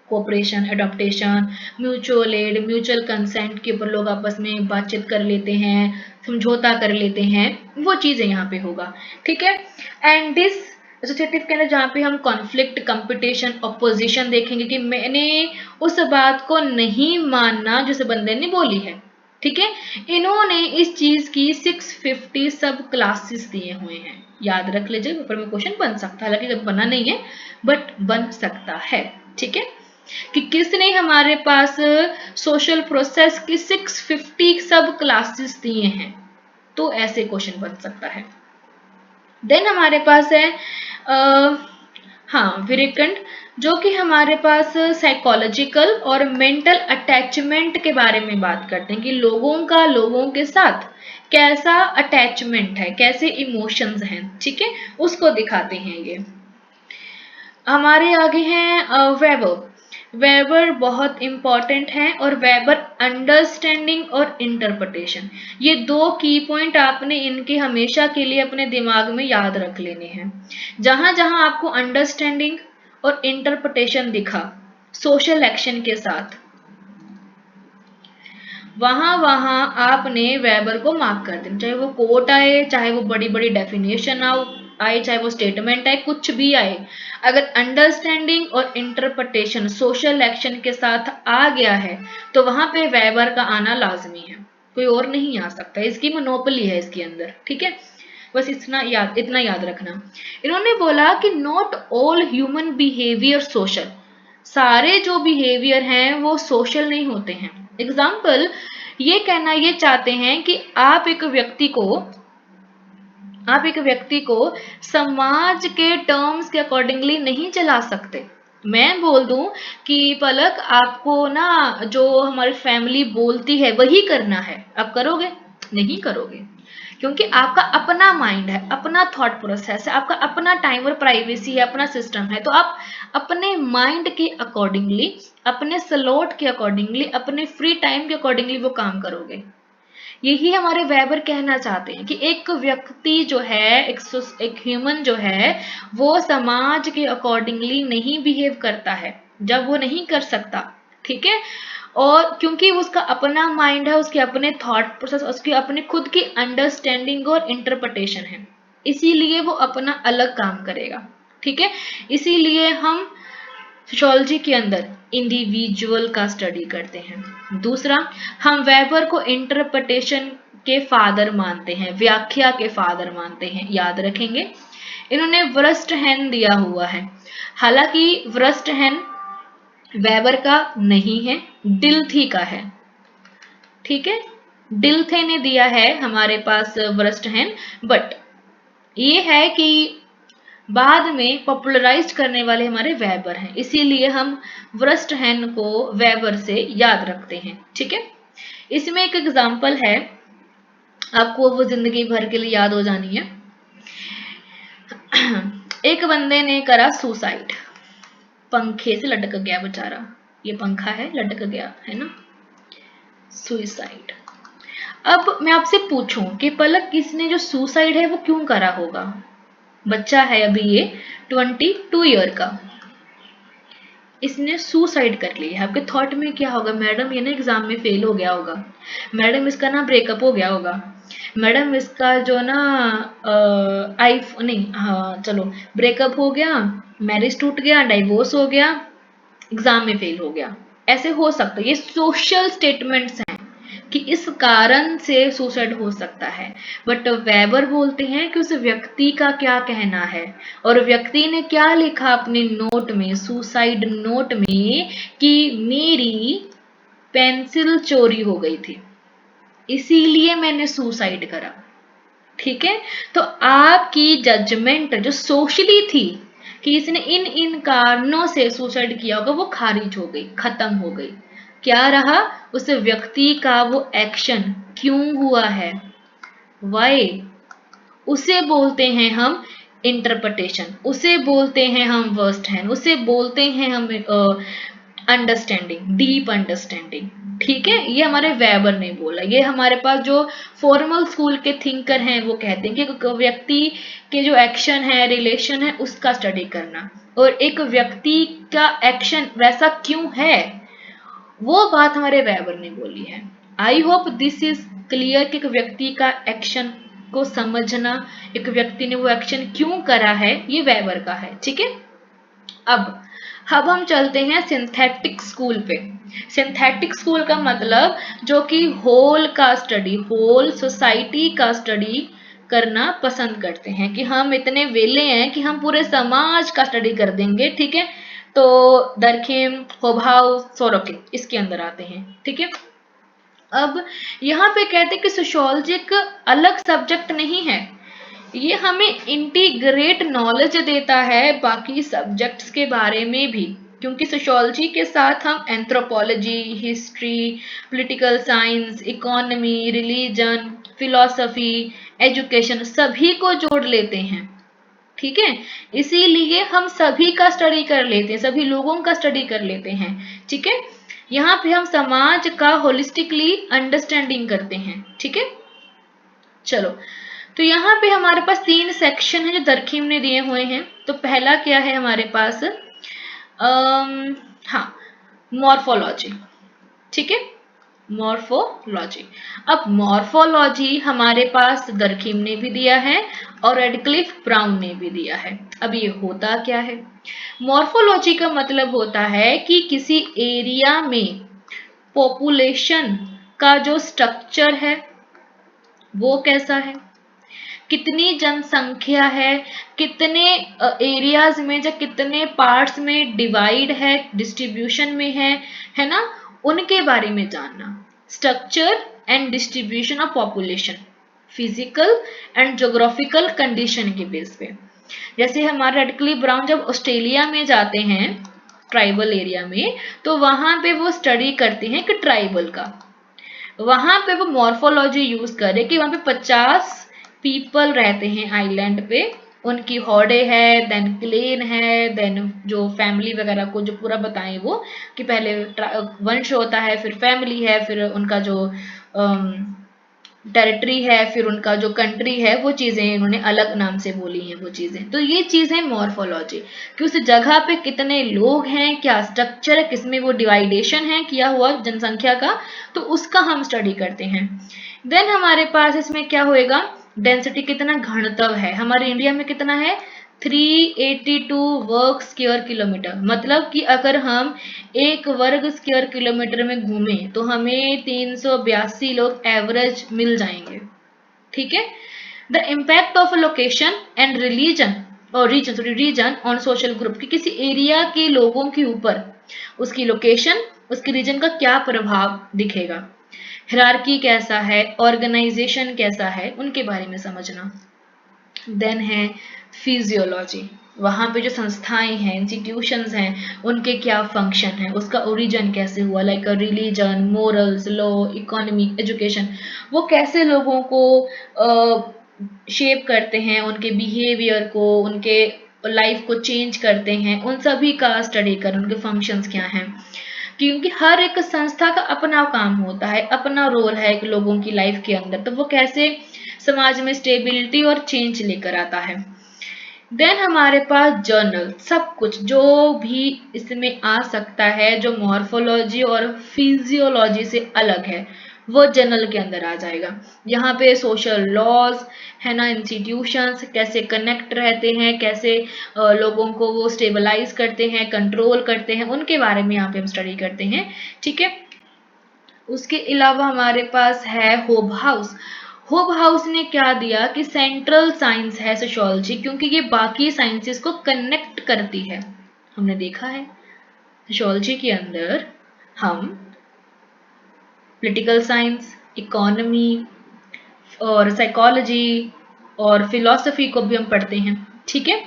cooperation, adaptation, mutual aid, mutual consent के ऊपर लोग आपस में बातचीत कर लेते हैं, समझौता कर लेते हैं, वो चीजें यहाँ पे होगा, ठीक है। एंड दिस एसोसिएटिव के अंदर जहाँ पे हम कॉन्फ्लिक्ट, कंपटीशन, ऑपोजिशन देखेंगे कि मैंने उस बात को नहीं मानना जो उस बंदे ने बोली है, ठीक है। इन्होंने इस चीज की 650 सब क्लासेस दिए हुए हैं, याद रख लीजिए, ऊपर में क्वेश्चन बन सकता है, हालांकि बना नहीं है बट बन सकता है, ठीक है। कि किसने हमारे पास सोशल प्रोसेस की 650 सब क्लासेस दिए हैं, तो ऐसे क्वेश्चन बन सकता है। देन हमारे पास है हाँ विवेकानंद, जो कि हमारे पास साइकोलॉजिकल और मेंटल अटैचमेंट के बारे में बात करते हैं कि लोगों का लोगों के साथ कैसा अटैचमेंट है, कैसे इमोशंस हैं, ठीक है, उसको दिखाते हैं ये। हमारे आगे हैं वेबर। वेबर बहुत इंपॉर्टेंट है, और वेबर अंडरस्टैंडिंग और इंटरप्रिटेशन, ये दो की पॉइंट आपने इनके हमेशा के लिए अपने दिमाग में याद रख लेने हैं। जहां जहां आपको अंडरस्टैंडिंग और इंटरप्रिटेशन दिखा सोशल एक्शन के साथ, वहां वहां आपने वेबर को मार्क कर देना, चाहे वो कोट आए, चाहे वो बड़ी बड़ी डेफिनेशन आए, चाहे वो स्टेटमेंट आए, कुछ भी आए, अगर अंडरस्टैंडिंग और इंटरप्रिटेशन सोशल एक्शन के साथ आ गया है तो वहां पे वेबर का आना लाजमी है, कोई और नहीं आ सकता, इसकी मोनोपोली है इसके अंदर, ठीक है। बस इतना याद रखना। इन्होंने बोला कि not all human behaviour social, सारे जो बिहेवियर हैं वो सोशल नहीं होते हैं। एग्जाम्पल ये कहना ये चाहते हैं कि आप एक व्यक्ति को समाज के टर्म्स के अकॉर्डिंगली नहीं चला सकते। मैं बोल दूं कि पलक आपको ना जो हमारी फैमिली बोलती है वही करना है, आप करोगे? नहीं करोगे, क्योंकि आपका अपना माइंड है, अपना थॉट प्रोसेस है, आपका अपना टाइम और प्राइवेसी है, अपना सिस्टम है, तो आप अपने माइंड के अकॉर्डिंगली, अपने स्लॉट के अकॉर्डिंगली, अपने फ्री टाइम के अकॉर्डिंगली वो काम करोगे। यही हमारे वेबर कहना चाहते हैं कि एक व्यक्ति जो है, एक ह्यूमन जो है, वो समाज के अकॉर्डिंगली नहीं बिहेव करता है जब वो नहीं कर सकता, ठीक है। और क्योंकि उसका अपना माइंड है, उसके अपने थॉट प्रोसेस, उसकी अपनी खुद की अंडरस्टैंडिंग और इंटरप्रिटेशन है, इसीलिए वो अपना अलग काम करेगा, ठीक है। इसीलिए हम सोशियोलॉजी के अंदर इंडिविजुअल का स्टडी करते हैं। दूसरा, हम वेबर को इंटरप्रिटेशन के फादर मानते हैं, व्याख्या के फादर मानते हैं, याद रखेंगे। इन्होंने वृस्टहैन दिया हुआ है, हालांकि वृस्टहैन वेबर का नहीं है, डिल्थी का है, ठीक है। डिल्थे ने दिया है हमारे पास वृस्टहैन, बट ये है कि बाद में पॉपुलराइज करने वाले हमारे वेबर हैं, इसीलिए हम वृस्टहैन को वेबर से याद रखते हैं, ठीक है। इसमें एक एग्जांपल है, आपको वो जिंदगी भर के लिए याद हो जानी है। एक बंदे ने करा सुसाइड, पंखे से लटक गया बेचारा, ये पंखा है, लटक गया है ना, सुसाइड। अब मैं आपसे पूछूं कि पलक किसने जो सुसाइड है वो क्यों करा होगा? बच्चा है अभी ये 22 ईयर का, इसने सुसाइड कर लिया। आपके थॉट में क्या होगा? मैडम ये ना एग्जाम में फेल हो गया होगा, मैडम इसका ना ब्रेकअप हो गया होगा, मैडम इसका जो ना आई नहीं, हाँ चलो, ब्रेकअप हो गया, मैरिज टूट गया, डाइवोर्स हो गया, एग्जाम में फेल हो गया, ऐसे हो सकता है। ये सोशल स्टेटमेंट्स हैं कि इस कारण से सुसाइड हो सकता है, बट वेबर बोलते हैं कि उस व्यक्ति का क्या कहना है, और व्यक्ति ने क्या लिखा अपने नोट में, सुसाइड नोट में, कि मेरी पेंसिल चोरी हो गई थी इसीलिए मैंने सुसाइड करा, ठीक है। तो आपकी जजमेंट जो सोशली थी कि इसने इन इन कारणों से सुसाइड किया होगा, वो खारिज हो गई, खत्म हो गई। क्या रहा? उस व्यक्ति का वो एक्शन क्यों हुआ है, वाई, उसे बोलते हैं हम इंटरप्रिटेशन, उसे बोलते हैं हम वर्स्ट हैंड, उसे बोलते हैं हम अंडरस्टैंडिंग, डीप अंडरस्टैंडिंग, ठीक है। ये हमारे वेबर ने बोला, ये हमारे पास जो फॉर्मल स्कूल के थिंकर हैं वो कहते हैं कि व्यक्ति के जो एक्शन है, रिलेशन है, उसका स्टडी करना, और एक व्यक्ति का एक्शन वैसा क्यों है, वो बात हमारे वेबर ने बोली है। I hope this is clear कि एक व्यक्ति का एक्शन को समझना, एक व्यक्ति ने वो एक्शन क्यों करा है, ये वेबर का है, ठीक है। अब हम चलते हैं सिंथेटिक स्कूल पे। सिंथेटिक स्कूल का मतलब जो कि होल का स्टडी, होल सोसाइटी का स्टडी करना पसंद करते हैं, कि हम इतने वेले हैं कि हम पूरे समाज का स्टडी कर देंगे, ठीक है। तो दरखिम, होभाउ, सोरोकिन इसके अंदर आते हैं। ठीक है, अब यहाँ पे कहते हैं कि सोशियोलॉजी एक अलग सब्जेक्ट नहीं है, ये हमें इंटीग्रेट नॉलेज देता है बाकी सब्जेक्ट्स के बारे में भी, क्योंकि सोशियोलॉजी के साथ हम anthropology, history, political science, economy, religion, philosophy, education सभी को जोड़ लेते हैं। ठीक है, इसीलिए हम सभी का स्टडी कर लेते हैं, सभी लोगों का स्टडी कर लेते हैं। ठीक है, यहाँ पे हम समाज का होलिस्टिकली अंडरस्टैंडिंग करते हैं। ठीक है, चलो, तो यहाँ पे हमारे पास 3 सेक्शन है जो दरखिम ने दिए हुए हैं। तो पहला क्या है हमारे पास, हाँ, मॉर्फोलॉजी। ठीक है, मॉर्फोलॉजी। अब मॉर्फोलॉजी हमारे पास दरखिम ने भी दिया है और रेडक्लिफ ब्राउन ने भी दिया है। अब ये होता क्या है, मॉर्फोलॉजी का मतलब होता है कि किसी एरिया में पॉपुलेशन का जो स्ट्रक्चर है वो कैसा है, कितनी जनसंख्या है, कितने एरियाज में या कितने पार्ट्स में डिवाइड है, डिस्ट्रीब्यूशन में है ना, उनके बारे में जानना। Structure and distribution of population physical and geographical condition के बेस पे। जैसे हमारे रेडक्लिफ ब्राउन जब ऑस्ट्रेलिया में जाते हैं ट्राइबल एरिया में, तो वहां पे वो स्टडी करते हैं कि ट्राइबल का, वहां पे वो मॉर्फोलॉजी यूज करे कि वहां पे 50 पीपल रहते हैं आइलैंड पे, उनकी हॉडे है, देन क्लेन है, देन जो फैमिली वगैरह को जो पूरा बताएं वो, कि पहले वंश होता है, फिर फैमिली है, फिर उनका जो टेरिटरी है, फिर उनका जो कंट्री है, वो चीजें इन्होंने अलग नाम से बोली हैं वो चीजें। तो ये चीज है मॉर्फोलॉजी, कि उस जगह पे कितने लोग हैं, क्या स्ट्रक्चर है, किसमें वो डिवाइडेशन है किया हुआ जनसंख्या का, तो उसका हम स्टडी करते हैं। देन हमारे पास इसमें क्या होएगा, डेंसिटी, कितना घनत्व है, हमारे इंडिया में कितना है 382 वर्ग स्क्वायर किलोमीटर, मतलब कि अगर हम 1 वर्ग स्क्वायर किलोमीटर में घूमें तो हमें 382 लोग एवरेज मिल जाएंगे। ठीक है, the impact of location and religion और रीजन ऑन सोशल ग्रुप, कि किसी एरिया के लोगों के ऊपर उसकी लोकेशन, उसके रीजन का क्या प्रभाव दिखेगा, हिरार्की कैसा है, ऑर्गेनाइजेशन कैसा है, उनके बारे में समझना। देन है फिजियोलॉजी, वहां पे जो संस्थाएं हैं, इंस्टीट्यूशंस हैं, उनके क्या फंक्शन है, उसका ओरिजिन कैसे हुआ, like religion, morals, law, economy, education, वो कैसे लोगों को शेप करते हैं, उनके बिहेवियर को, उनके लाइफ को चेंज करते हैं, उन सभी का स्टडी कर, उनके फंक्शंस क्या हैं, क्योंकि हर एक संस्था का अपना काम होता है, अपना रोल है एक लोगों की लाइफ के अंदर, तो वो कैसे समाज में स्टेबिलिटी और चेंज लेकर आता है। देन हमारे पास जर्नल, सब कुछ जो भी इसमें आ सकता है जो मॉर्फोलॉजी और फिजियोलॉजी से अलग है वो जर्नल के अंदर आ जाएगा। यहाँ पे सोशल लॉज है ना, इंस्टीट्यूशंस कैसे कनेक्ट रहते हैं, कैसे लोगों को वो स्टेबलाइज करते हैं, कंट्रोल करते हैं, उनके बारे में यहाँ पे हम स्टडी करते हैं। ठीक है, उसके अलावा हमारे पास है होब हाउस। होब हाउस ने क्या दिया कि सेंट्रल साइंस है सोशियोलॉजी, क्योंकि ये बाकी साइंसेस को कनेक्ट करती है। हमने देखा है सोशियोलॉजी के अंदर हम पॉलिटिकल साइंस, इकोनॉमी और साइकोलॉजी और फिलॉसफी को भी हम पढ़ते हैं। ठीक है,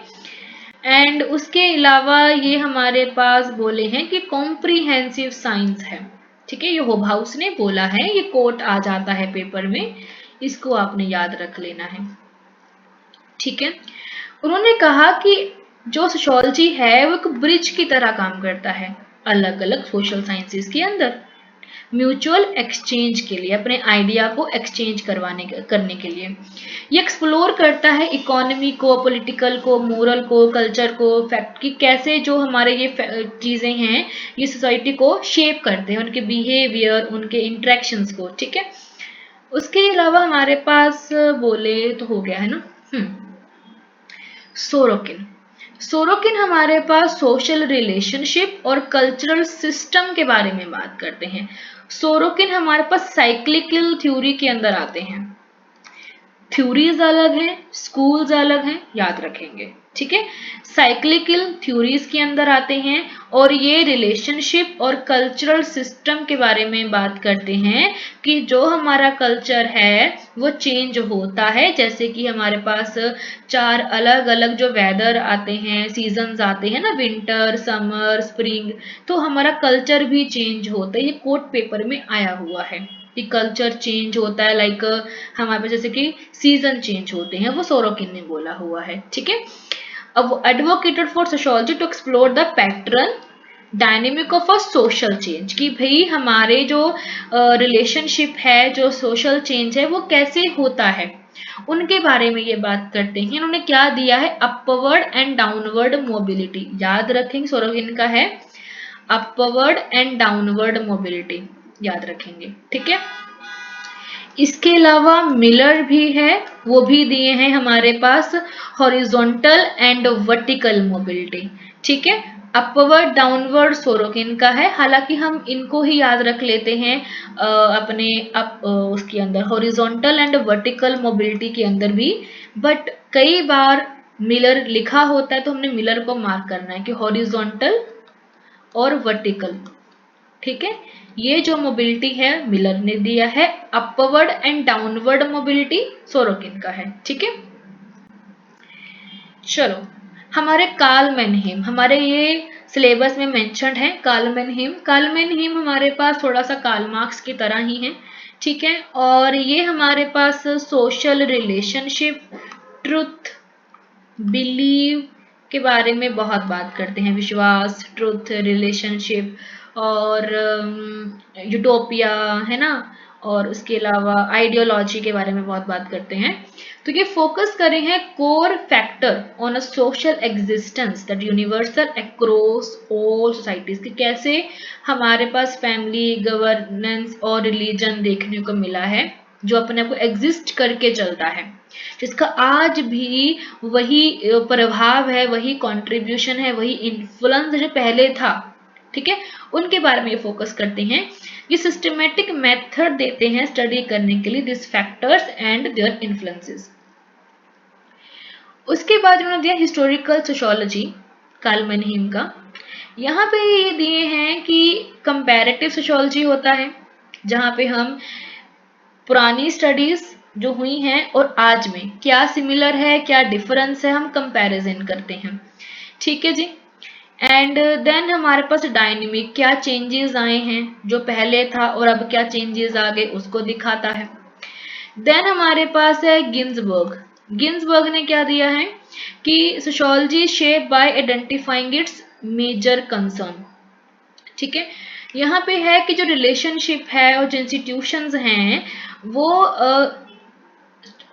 एंड उसके अलावा ये हमारे पास बोले हैं कि कॉम्प्रिहेंसिव साइंस है। ठीक है, ये होब हाउस ने बोला है, ये कोट आ जाता है पेपर में, इसको आपने याद रख लेना है। ठीक है, उन्होंने कहा कि जो सोशियोलॉजी है वो एक ब्रिज की तरह काम करता है अलग अलग सोशल साइंसेस के अंदर, म्यूचुअल एक्सचेंज के लिए, अपने आइडिया को एक्सचेंज करने के लिए। ये एक्सप्लोर करता है इकोनॉमी को, पॉलिटिकल को, मोरल को, कल्चर को, फैक्ट की कैसे जो हमारे ये चीजें हैं ये सोसाइटी को शेप करते हैं, उनके बिहेवियर, उनके इंटरेक्शंस को। ठीक है, उसके अलावा हमारे पास बोले तो हो गया है ना, सोरोकिन। सोरोकिन हमारे पास सोशल रिलेशनशिप और कल्चरल सिस्टम के बारे में बात करते हैं। सोरोकिन हमारे पास साइक्लिकल थ्योरी के अंदर आते हैं। थ्योरीज अलग हैं, स्कूल्स अलग हैं, याद रखेंगे। ठीक है। साइक्लिकल थ्योरीज के अंदर आते हैं और ये रिलेशनशिप और कल्चरल सिस्टम के बारे में बात करते हैं कि जो हमारा कल्चर है वो चेंज होता है, जैसे कि हमारे पास 4 अलग अलग जो वेदर आते हैं, सीजन्स आते हैं ना, विंटर, समर, स्प्रिंग, तो हमारा कल्चर भी चेंज होता है। ये कोट पेपर में आया हुआ है कि कल्चर चेंज होता है, लाइक हमारे पास जैसे कि सीजन चेंज होते हैं, वो सोरोकिन ने बोला हुआ है। ठीक है। अब advocated for sociology to explore the pattern dynamic of a social change, कि भाई हमारे जो रिलेशनशिप है, जो सोशल चेंज है, वो कैसे होता है, उनके बारे में ये बात करते हैं। इन्होंने क्या दिया है, अपवर्ड एंड डाउनवर्ड मोबिलिटी, याद रखेंगे, सोरोकिन का है अपवर्ड एंड डाउनवर्ड मोबिलिटी, याद रखेंगे। ठीक है। इसके अलावा मिलर भी है, वो भी दिए हैं हमारे पास हॉरिजॉन्टल एंड वर्टिकल मोबिलिटी। ठीक है। अपवर्ड डाउनवर्ड सोरोकिन का है, हालांकि हम इनको ही याद रख लेते हैं अपने उसके अंदर हॉरिजॉन्टल एंड वर्टिकल मोबिलिटी के अंदर भी, बट कई बार मिलर लिखा होता है तो हमने मिलर को मार्क करना है कि हॉरिजॉन्टल और वर्टिकल। ठीक है। ये जो मोबिलिटी है मिलर ने दिया है, upward and downward mobility Sorokin का है। ठीक है। चलो, हमारे कार्लमैनहीम, हमारे ये सिलेबस में मेंशन्ड है कार्लमैनहीम। कार्लमैनहीम हमारे पास थोड़ा सा कार्ल मार्क्स की तरह ही है। ठीक है। और ये हमारे पास सोशल रिलेशनशिप, ट्रुथ, बिलीव के बारे में बहुत बात करते हैं, विश्वास, ट्रुथ, रिलेशनशिप और यूटोपिया, है ना, और उसके अलावा आइडियोलॉजी के बारे में बहुत बात करते हैं। तो ये फोकस करे हैं core factor on a social existence that universal across all societies, कि कैसे हमारे पास फैमिली, गवर्नेंस और रिलीजन देखने को मिला है जो अपने आप को एग्जिस्ट करके चलता है, जिसका आज भी वही प्रभाव है, वही कंट्रीब्यूशन है, वही इन्फ्लुएंस जो पहले था। ठीक है। उनके बारे में ये फोकस करते हैं। ये सिस्टमेटिक मेथड देते हैं स्टडी करने के लिए this factors and their influences. उसके बाद उन्होंने दिया हिस्टोरिकल सोशियोलॉजी कार्लमैनहीम का। यहाँ पे ये दिए हैं कि कंपैरेटिव सोशियोलॉजी होता है, जहाँ पे हम पुरानी स्टडीज जो हुई हैं और आज में क्या सिमिलर है, क्या डिफरेंस है, हम कंपैरिजन करते हैं। ठीक है जी। एंड देन हमारे पास डायनेमिक, क्या चेंजेस आए हैं, जो पहले था और अब क्या चेंजेस आ गए, उसको दिखाता है। देन हमारे पास है गिन्सबर्ग। गिन्सबर्ग ने क्या दिया है कि sociology shape by identifying its major concern. ठीक है। यहाँ पे है कि जो रिलेशनशिप है और जो इंस्टीट्यूशंस हैं वो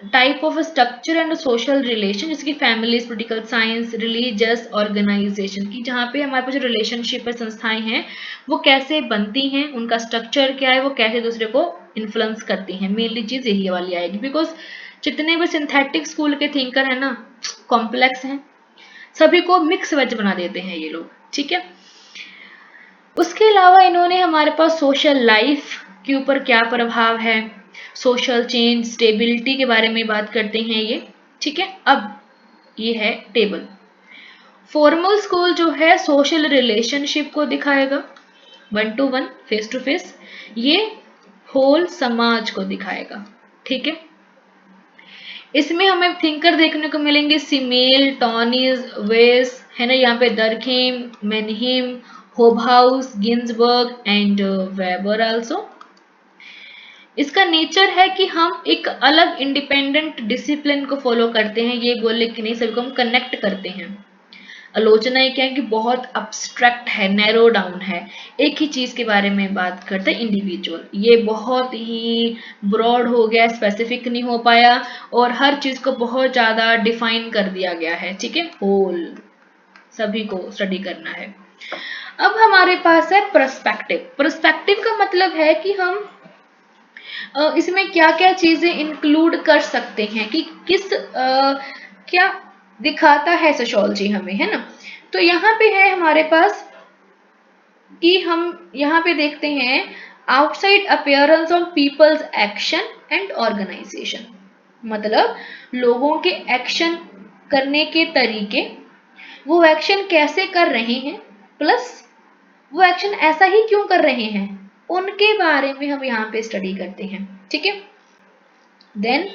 type of structure and social relation, जैसे कि families, political science, religious organization की, जहाँ पे हमारे पास जो रिलेशनशिप है, संस्थाएं हैं, वो कैसे बनती हैं, उनका स्ट्रक्चर क्या है, वो कैसे दूसरे को इन्फ्लुएंस करती हैं। मेनली चीज यही वाली आएगी, बिकॉज जितने भी सिंथेटिक स्कूल के थिंकर है ना, कॉम्प्लेक्स हैं, सभी को मिक्स वेज बना देते हैं ये लोग। ठीक है। उसके अलावा इन्होंने हमारे पास सोशल लाइफ के ऊपर क्या प्रभाव है, सोशल चेंज, स्टेबिलिटी के बारे में बात करते हैं ये। ठीक है। अब ये है टेबल। फॉर्मल स्कूल जो है सोशल रिलेशनशिप को दिखाएगा, 1 to 1, फेस टू फेस, ये होल समाज को दिखाएगा। ठीक है। इसमें हमें थिंकर देखने को मिलेंगे सिमेल, टॉनिस, वेस, है ना, यहाँ पे दरखेम, मेनहीम, होबहाउस, गिन्सबर्ग एंड वेबर आल्सो। इसका नेचर है कि हम एक अलग इंडिपेंडेंट डिसिप्लिन को फॉलो करते हैं, ये बोले कि नहीं, सभी को हम कनेक्ट करते हैं। आलोचना ये क्या है कि बहुत अब्स्ट्रैक्ट है, नैरो डाउन है, एक ही चीज के बारे में बात करते हैं, इंडिविजुअल। ये बहुत ही ब्रॉड हो गया, स्पेसिफिक नहीं हो पाया और हर चीज को बहुत ज्यादा डिफाइन कर दिया गया है। ठीक है। होल सभी को स्टडी करना है। अब हमारे पास है पर्सपेक्टिव। पर्सपेक्टिव का मतलब है कि हम इसमें क्या क्या चीजें इंक्लूड कर सकते हैं, कि किस क्या दिखाता है सोशियोलॉजी हमें, है ना। तो यहाँ पे है हमारे पास कि हम यहाँ पे देखते हैं outside appearance of peoples action and organization, मतलब लोगों के एक्शन करने के तरीके, वो एक्शन कैसे कर रहे हैं, प्लस वो एक्शन ऐसा ही क्यों कर रहे हैं, उनके बारे में हम यहाँ पे स्टडी करते हैं। ठीक है। Then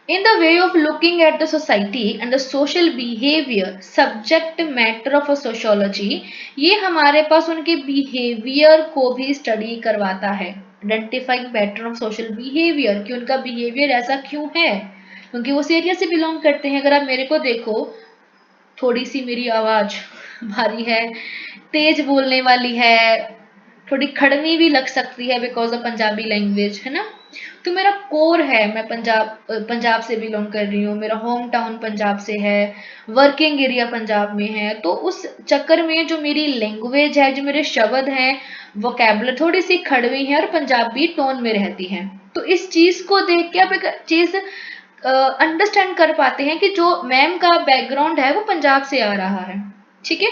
in the way of looking at the society and the social behavior subject matter of a sociology, ये हमारे पास उनके बिहेवियर को भी स्टडी करवाता है। Identifying pattern of social behaviour, कि उनका बिहेवियर ऐसा क्यों है, क्योंकि वो उस एरिया से बिलोंग करते हैं। अगर आप मेरे को देखो, थोड़ी सी मेरी आवाज भारी है, तेज बोलने वाली है, थोड़ी खड़नी भी लग सकती है बिकॉज ऑफ पंजाबी लैंग्वेज, है ना। तो मेरा कोर है, मैं पंजाब से बिलोंग कर रही हूँ, मेरा होम टाउन पंजाब से है, वर्किंग एरिया पंजाब में है। तो उस चक्कर में जो मेरी लैंग्वेज है, जो मेरे शब्द हैं, वोकैबुलरी थोड़ी सी खड़वी है और पंजाबी टोन में रहती है। तो इस चीज को देख के आप एक चीज अंडरस्टैंड कर पाते हैं कि जो मैम का बैकग्राउंड है वो पंजाब से आ रहा है। ठीक है।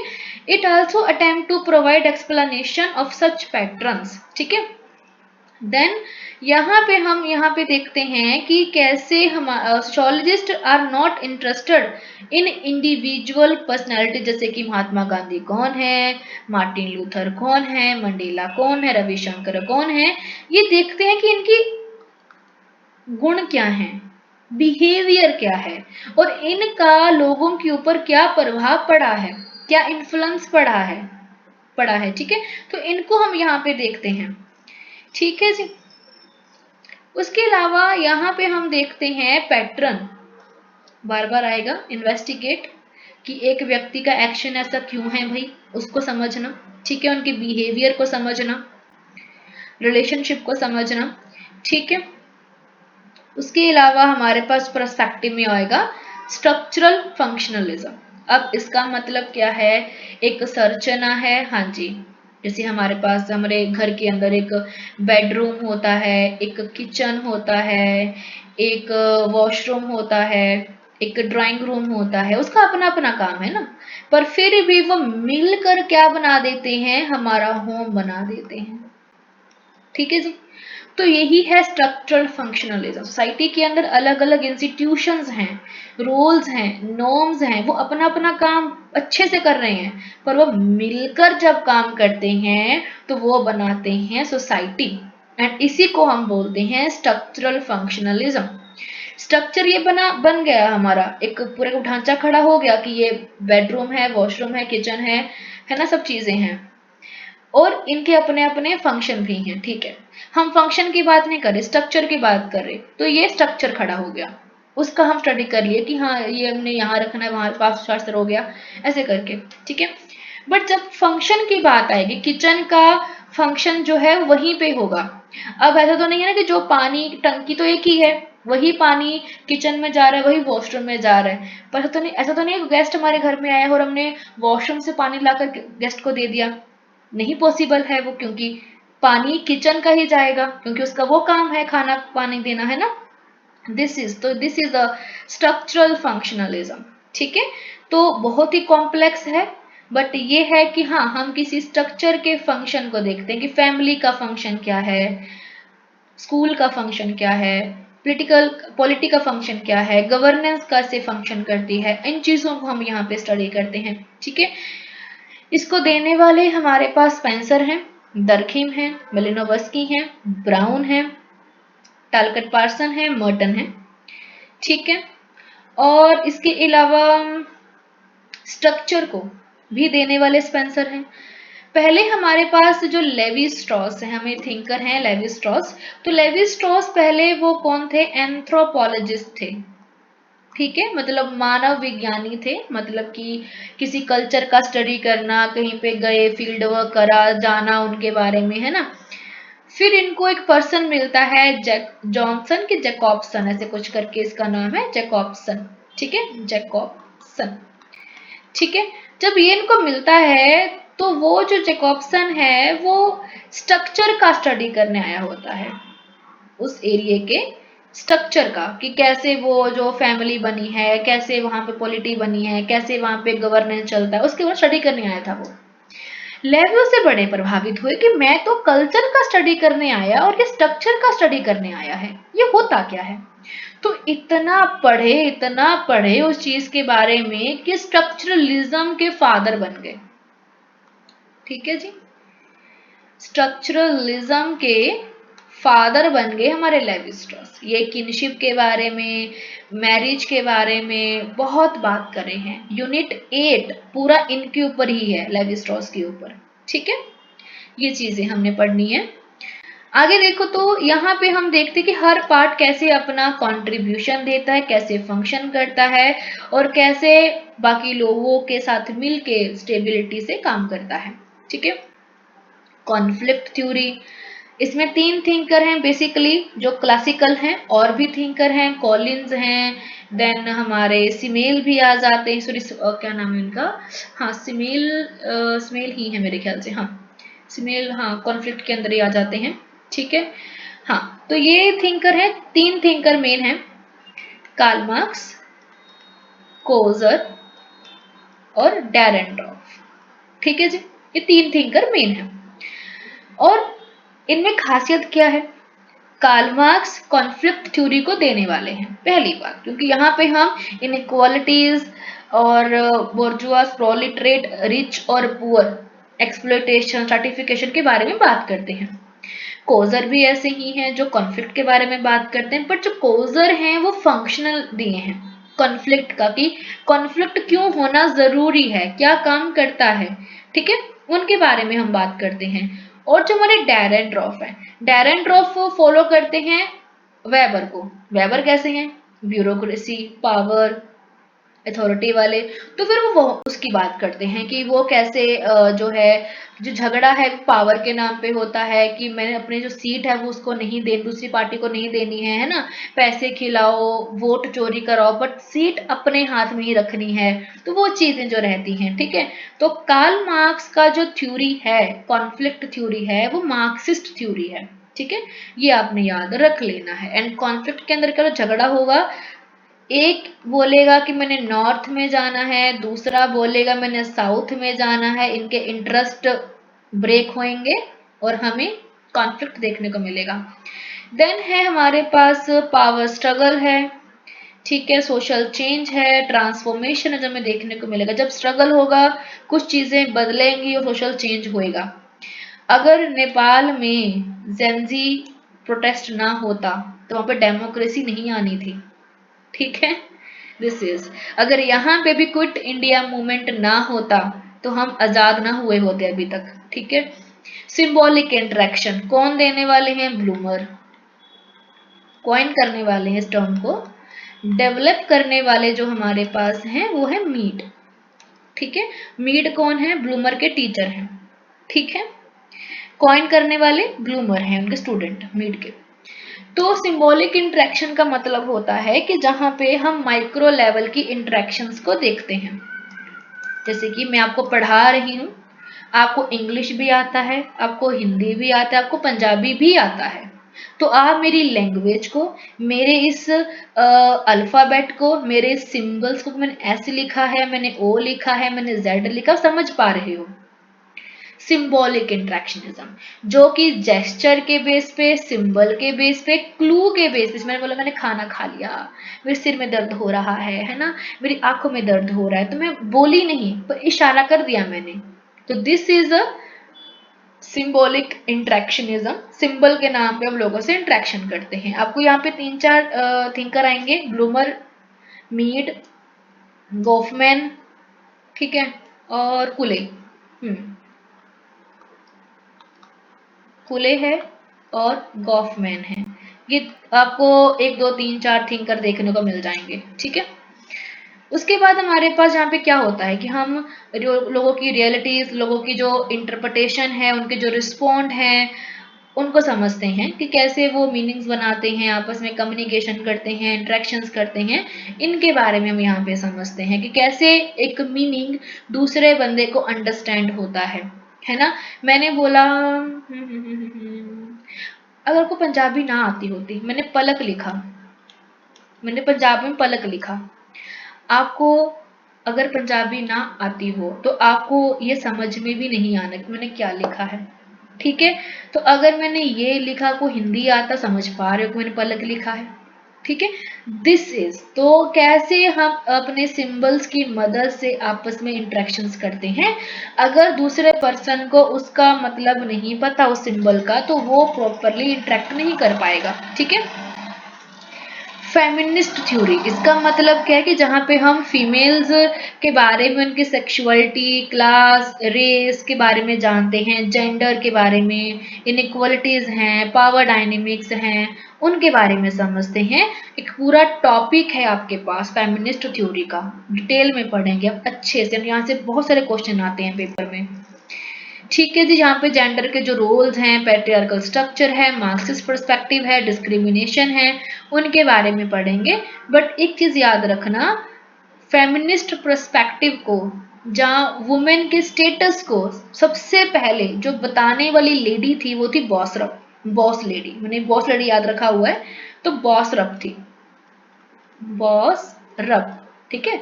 It also attempt to provide explanation of such patterns. ठीक है। देन यहाँ पे देखते हैं कि कैसे हम sociologist are not interested in individual personality, जैसे कि महात्मा गांधी कौन है, मार्टिन लूथर कौन है, मंडेला कौन है, रविशंकर कौन है। ये देखते हैं कि इनकी गुण क्या है, बिहेवियर क्या है, और इनका लोगों के ऊपर क्या प्रभाव पड़ा है, क्या इन्फ्लुएंस पड़ा है। ठीक है। तो इनको हम यहाँ पे देखते हैं। ठीक है जी। उसके अलावा यहाँ पे हम देखते हैं पैटर्न, बार बार आएगा, इन्वेस्टिगेट, कि एक व्यक्ति का एक्शन ऐसा क्यों है भाई, उसको समझना। ठीक है। उनके बिहेवियर को समझना, रिलेशनशिप को समझना। ठीक है। उसके अलावा हमारे पास पर्सपेक्टिव में आएगा स्ट्रक्चरल फंक्शनलिज्म। अब इसका मतलब क्या है, एक संरचना है, हाँ जी, जैसे हमारे पास हमारे घर के अंदर एक बेडरूम होता है, एक किचन होता है, एक वॉशरूम होता है, एक ड्राइंग रूम होता है, उसका अपना अपना काम है ना, पर फिर भी वो मिलकर क्या बना देते हैं, हमारा होम बना देते हैं। ठीक है जी। तो यही है स्ट्रक्चरल फंक्शनलिज्म। सोसाइटी के अंदर अलग अलग इंस्टीट्यूशंस हैं, रोल्स हैं, नॉर्म्स हैं, वो अपना अपना काम अच्छे से कर रहे हैं, पर वो मिलकर जब काम करते हैं तो वो बनाते हैं सोसाइटी, एंड इसी को हम बोलते हैं स्ट्रक्चरल फंक्शनलिज्म। स्ट्रक्चर ये बन गया हमारा, एक पूरा ढांचा खड़ा हो गया कि ये बेडरूम है, वॉशरूम है, किचन है ना, सब चीजें हैं, और इनके अपने अपने फंक्शन भी हैं। ठीक है। हम फंक्शन की बात नहीं कर रहे, स्ट्रक्चर की बात कर रहे। तो ये स्ट्रक्चर खड़ा हो गया, उसका हम स्टडी कर लिए कि हाँ ये हमने यहाँ रखना है, वहां पास शास्त्र हो गया, ऐसे करके। ठीक है। बट जब फंक्शन की बात आएगी, किचन का फंक्शन जो है वहीं पे होगा। अब ऐसा तो नहीं है ना कि जो पानी टंकी तो एक ही है, वही पानी किचन में जा रहा है, वही वॉशरूम में जा रहा है। पर ऐसा तो नहीं गेस्ट हमारे घर में आया और हमने वॉशरूम से पानी लाकर गेस्ट को दे दिया, नहीं पॉसिबल है वो, क्योंकि पानी किचन का ही जाएगा, क्योंकि उसका वो काम है खाना पानी देना, है ना। This is the structural functionalism. ठीक है। तो बहुत ही कॉम्प्लेक्स है, बट ये है कि हाँ हम किसी स्ट्रक्चर के फंक्शन को देखते हैं कि फैमिली का फंक्शन क्या है, स्कूल का फंक्शन क्या है, पॉलिटी का फंक्शन क्या है, गवर्नेंस कैसे फंक्शन करती है, इन चीजों को हम यहाँ पे स्टडी करते हैं। ठीक है। इसको देने वाले हमारे पास स्पेंसर हैं, दरखिम हैं, मेलिनोवस्की हैं, ब्राउन हैं, टालकट पार्सन हैं, मर्टन हैं। ठीक है। और इसके अलावा स्ट्रक्चर को भी देने वाले स्पेंसर हैं। पहले हमारे पास जो लेवी स्ट्रॉस है, हमें थिंकर हैं लेवी स्ट्रॉस। तो लेवी स्ट्रॉस पहले वो कौन थे, एंथ्रोपोलॉजिस्ट थे। ठीक है। मतलब मानव विज्ञानी थे, मतलब कि किसी कल्चर का स्टडी करना, कहीं पे गए, फील्ड वर्क करा, जाना उनके बारे में, है ना। फिर इनको एक पर्सन मिलता है जॉनसन की जैकॉब्सन, ऐसे कुछ करके इसका नाम है, जैकॉब्सन। ठीक है। जैकॉब्सन। ठीक है। जब ये इनको मिलता है तो वो जो जैकॉब्सन है वो स्ट्रक्चर का स्टडी करने आया होता है, उस एरिया के स्ट्रक्चर का, कि कैसे वो जो फैमिली बनी है, कैसे वहां पे पॉलिटी बनी है, कैसे वहां पे गवर्नेंस चलता है, उसके बाद स्टडी करने आया था वो। लेवी से बड़े प्रभावित हुए कि मैं तो कल्चर का स्टडी करने आया और ये स्ट्रक्चर का स्टडी करने आया है, ये होता क्या है। तो इतना पढ़े उस चीज के बारे में कि स्ट्रक्चरलिज्म के फादर बन गए। ठीक है जी, स्ट्रक्चरलिज्म के फादर बन गए हमारे लेवी स्ट्रॉस। ये किनशिप के बारे में, मैरिज के बारे में बहुत बात करे हैं। यूनिट 8 पूरा इनके ऊपर ही है, लेवी स्ट्रॉस के ऊपर। ठीक है, ये चीजें हमने पढ़नी है। आगे देखो तो यहाँ पे हम देखते हैं कि हर पार्ट कैसे अपना कंट्रीब्यूशन देता है, कैसे फंक्शन करता है और कैसे बाकी लोगों के साथ मिलके स्टेबिलिटी से काम करता है। ठीक है, कॉन्फ्लिक्ट थ्योरी, इसमें 3 थिंकर हैं बेसिकली जो क्लासिकल हैं, और भी थिंकर हैं, कॉलिन्स हैं, देन हमारे सिमेल भी आ जाते हैं। सॉरी क्या नाम है इनका, हाँ सिमेल ही है मेरे ख्याल से, हाँ सिमेल, हाँ कॉन्फ्लिक्ट के अंदर ही आ जाते हैं। ठीक है, हाँ तो ये थिंकर है, 3 थिंकर मेन है, कार्ल मार्क्स, कोजर और डेरेनडॉर्फ। ठीक है जी, ये 3 थिंकर मेन है। और इनमें खासियत क्या है, कार्ल मार्क्स कॉन्फ्लिक्ट थ्योरी को देने वाले हैं पहली बात, क्योंकि यहाँ पे हम इनइक्वालिटीज और बोर्जुआस, प्रोलिटरेट, रिच और पुअर, एक्सप्लॉयटेशन, स्ट्रैटिफिकेशन के बारे में बात करते हैं। कोजर भी ऐसे ही हैं जो कॉन्फ्लिक्ट के बारे में बात करते हैं, बट जो कोजर हैं वो फंक्शनल दिए हैं कॉन्फ्लिक्ट का, कि कॉन्फ्लिक्ट क्यों होना जरूरी है, क्या काम करता है। ठीक है, उनके बारे में हम बात करते हैं। और जो हमारे डेरेनड्रॉफ है, डेरेनड्रॉफ फॉलो करते हैं वेबर को। वेबर कैसे हैं, ब्यूरोक्रेसी, पावर, अथॉरिटी वाले। तो फिर वो उसकी बात करते हैं कि वो कैसे जो है, जो झगड़ा है पावर के नाम पे होता है, कि मैंने अपने जो सीट है वो उसको नहीं दे, दूसरी पार्टी को नहीं देनी है ना, पैसे खिलाओ, वोट चोरी कराओ, बट सीट अपने हाथ में ही रखनी है। तो वो चीजें जो रहती हैं। ठीक है, तो कार्ल मार्क्स का जो थ्योरी है, कॉन्फ्लिक्ट थ्योरी है, वो मार्क्सिस्ट थ्योरी है। ठीक है, ये आपने याद रख लेना है। एंड कॉन्फ्लिक्ट के अंदर का जो झगड़ा होगा, एक बोलेगा कि मैंने नॉर्थ में जाना है, दूसरा बोलेगा मैंने साउथ में जाना है, इनके इंटरेस्ट ब्रेक होंगे और हमें कॉन्फ्लिक्ट देखने को मिलेगा। देन है हमारे पास पावर स्ट्रगल है। ठीक है, सोशल चेंज है, ट्रांसफॉर्मेशन है जो हमें देखने को मिलेगा। जब स्ट्रगल होगा कुछ चीजें बदलेंगी और सोशल चेंज होएगा। अगर नेपाल में जेंजी प्रोटेस्ट ना होता तो वहां पे डेमोक्रेसी नहीं आनी थी। ठीक है, दिस इज, अगर यहाँ पे भी क्विट इंडिया मूवमेंट ना होता तो हम आजाद ना हुए होते अभी तक। ठीक है, सिंबॉलिक इंटरेक्शन कौन देने वाले हैं, ब्लूमर कॉइन करने वाले हैं इस टर्म को, डेवलप करने वाले जो हमारे पास हैं वो है मीड। ठीक है, मीड कौन है, ब्लूमर के टीचर हैं। ठीक है, कॉइन करने वाले ब्लूमर हैं, उनके स्टूडेंट मीड के। तो सिंबॉलिक इंटरेक्शन का मतलब होता है कि जहां पे हम माइक्रो लेवल की इंटरेक्शंस को देखते हैं। जैसे कि मैं आपको पढ़ा रही हूँ, आपको इंग्लिश भी आता है, आपको हिंदी भी आता है, आपको पंजाबी भी आता है, तो आप मेरी लैंग्वेज को, मेरे इस अल्फाबेट को, मेरे सिंबल्स को, मैंने एस लिखा है, मैंने ओ लिखा है, मैंने जेड लिखा, समझ पा रहे हो। सिंबॉलिक इंट्रैक्शनिज्म, जो कि जेस्चर के बेस पे, सिंबल के बेस पे, क्लू के बेस पे, मैंने बोला मैंने खाना खा लिया, मेरे सिर में दर्द हो रहा है ना, मेरी आंखों में दर्द हो रहा है, तो मैं बोली नहीं पर इशारा कर दिया मैंने। तो this is a symbolic interactionism. Symbol के नाम पे हम लोगों से इंट्रैक्शन करते हैं। आपको यहाँ पे 3-4 थिंकर आएंगे, ब्लूमर, मीड, गोफमैन, ठीक है, और कुले। कुले है और गॉफमैन है। ये आपको 1-2-3-4 थिंकर देखने को मिल जाएंगे। ठीक है, उसके बाद हमारे पास यहाँ पे क्या होता है कि हम लोगों की रियलिटीज, लोगों की जो इंटरप्रिटेशन है, उनके जो रिस्पॉन्ड हैं, उनको समझते हैं कि कैसे वो मीनिंग्स बनाते हैं, आपस में कम्युनिकेशन करते हैं, इंट्रैक्शंस करते हैं। इनके बारे में हम यहाँ पे समझते हैं कि कैसे एक मीनिंग दूसरे बंदे को अंडरस्टैंड होता है ना। मैंने बोला अगर को पंजाबी ना आती होती, मैंने पलक लिखा, मैंने पंजाबी में पलक लिखा, आपको अगर पंजाबी ना आती हो तो आपको ये समझ में भी नहीं आना कि मैंने क्या लिखा है। ठीक है, तो अगर मैंने ये लिखा, को हिंदी आता, समझ पा रहे हो कि मैंने पलक लिखा है। ठीक है। दिस इज, तो कैसे हम अपने सिंबल्स की मदद से आपस में इंटरेक्शंस करते हैं। अगर दूसरे पर्सन को उसका मतलब नहीं पता उस सिंबल का, तो वो प्रॉपरली इंटरेक्ट नहीं कर पाएगा। ठीक है। फेमिनिस्ट थ्योरी, इसका मतलब क्या है कि जहाँ पे हम फीमेल्स के बारे में, उनकी सेक्सुअलिटी, क्लास, रेस के बारे में जानते हैं, जेंडर के बारे में, इनइक्वालिटीज हैं, पावर डायनेमिक्स हैं, उनके बारे में समझते हैं। एक पूरा टॉपिक है आपके पास फेमिनिस्ट थ्योरी का, डिटेल में पढ़ेंगे अब अच्छे से। यहाँ से बहुत सारे क्वेश्चन आते हैं पेपर में। ठीक है जी। यहाँ पे जेंडर के जो रोल्स हैं, पैट्रियार्कल स्ट्रक्चर है, मार्क्सिस्ट पर्सपेक्टिव है, डिस्क्रिमिनेशन है, उनके बारे में पढ़ेंगे। बट एक चीज याद रखना, फेमिनिस्ट पर्सपेक्टिव को, जहाँ वुमेन के स्टेटस को सबसे पहले जो बताने वाली लेडी थी वो थी बॉसरप, बॉस लेडी। मैंने बॉस लेडी याद रखा हुआ है, तो बॉसरप थी, बॉस रब। ठीक है,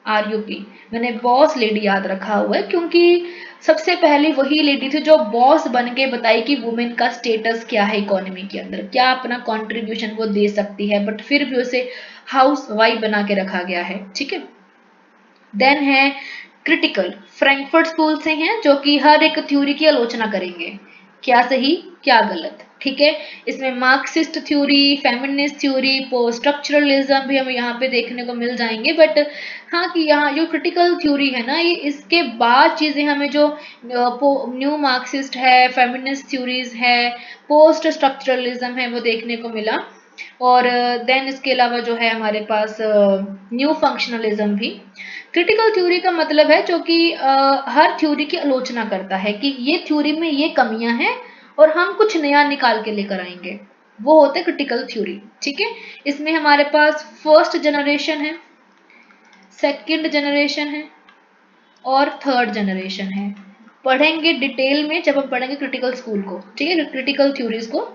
RUP, मैंने बॉस लेडी याद रखा हुआ है, क्योंकि सबसे पहले वही लेडी थी जो बॉस बन के बताई कि वुमेन का स्टेटस क्या है इकोनॉमी के अंदर, क्या अपना कंट्रीब्यूशन वो दे सकती है, बट फिर भी उसे हाउस वाइफ बना के रखा गया है। ठीक है। देन है क्रिटिकल, फ्रैंकफर्ट स्कूल से हैं, जो कि हर एक थ्योरी की आलोचना करेंगे, क्या सही क्या गलत। ठीक है। इसमें Marxist theory, feminist theory, post structuralism भी हमें यहाँ पे देखने को मिल जाएंगे। बट हाँ, कि यहाँ जो क्रिटिकल थ्योरी है ना, ये इसके बाद चीजें हमें जो न्यू मार्क्सिस्ट है, फेमिनिस्ट थ्योरीज है, पोस्ट स्ट्रक्चरलिज्म है, वो देखने को मिला। और देन इसके अलावा जो है हमारे पास न्यू फंक्शनलिज्म भी। क्रिटिकल थ्योरी का मतलब है जो कि हर थ्योरी की आलोचना करता है कि ये थ्योरी में ये कमियां हैं और हम कुछ नया निकाल के लेकर आएंगे, वो होते हैं क्रिटिकल थ्योरी। ठीक है। इसमें हमारे पास फर्स्ट जनरेशन है, सेकंड जनरेशन है और थर्ड जनरेशन है। पढ़ेंगे डिटेल में जब हम पढ़ेंगे क्रिटिकल स्कूल को। ठीक है, क्रिटिकल थ्योरीज को।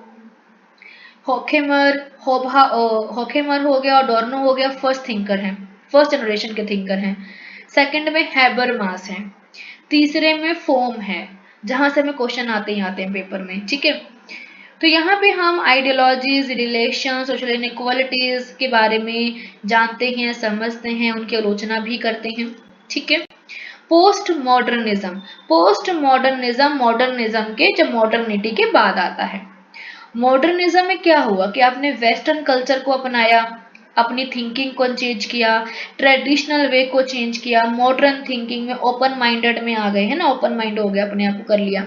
हॉकेमर, हॉकेमर हो गया और डॉर्नो हो गया, फर्स्ट थिंकर हैं, फर्स्ट जनरेशन के थिंकर हैं। सेकंड में हैबरमास है। तीसरे में फोम है, जहां से हमें क्वेश्चन आते ही आते हैं पेपर में। ठीक है। तो यहाँ पे हम आइडियोलॉजीज, रिलेशन, सोशल इनइक्वालिटीज के बारे में जानते हैं, समझते हैं, उनकी आलोचना भी करते हैं। ठीक है। Post modernism, post modernism modernism के जब मॉडर्निटी के बाद आता है। मॉडर्निज्म में क्या हुआ कि आपने वेस्टर्न कल्चर को अपनाया, अपनी थिंकिंग को चेंज किया, ट्रेडिशनल वे को चेंज किया, मॉडर्न थिंकिंग में ओपन माइंडेड में आ गए, है ना, ओपन माइंड हो गया, अपने आप को कर लिया।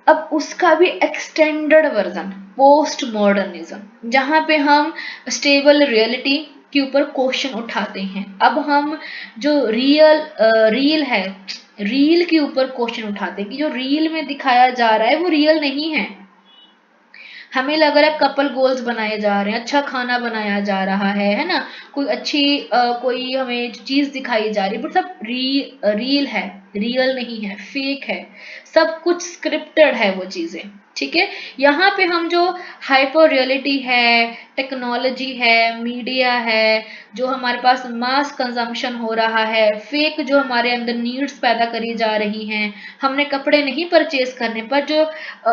अब उसका भी एक्सटेंडेड वर्जन पोस्ट मॉडर्निज्म, जहां पे हम स्टेबल रियलिटी के ऊपर क्वेश्चन उठाते हैं। अब हम जो रील है, रील के ऊपर क्वेश्चन उठाते हैं कि जो रील में दिखाया जा रहा है वो रियल नहीं है। हमें लग रहा है कपल गोल्स बनाए जा रहे हैं, अच्छा खाना बनाया जा रहा है ना, कोई अच्छी कोई हमें चीज दिखाई जा रही है, बट सब रील है, रियल नहीं है, फेक है, सब कुछ स्क्रिप्टेड है वो चीजें। ठीक है। यहाँ पे हम जो हाइपर रियलिटी है, टेक्नोलॉजी है, मीडिया है, जो हमारे पास मास कंजम्पशन हो रहा है, फेक जो हमारे अंदर नीड्स पैदा करी जा रही हैं, हमने कपड़े नहीं परचेज करने पर जो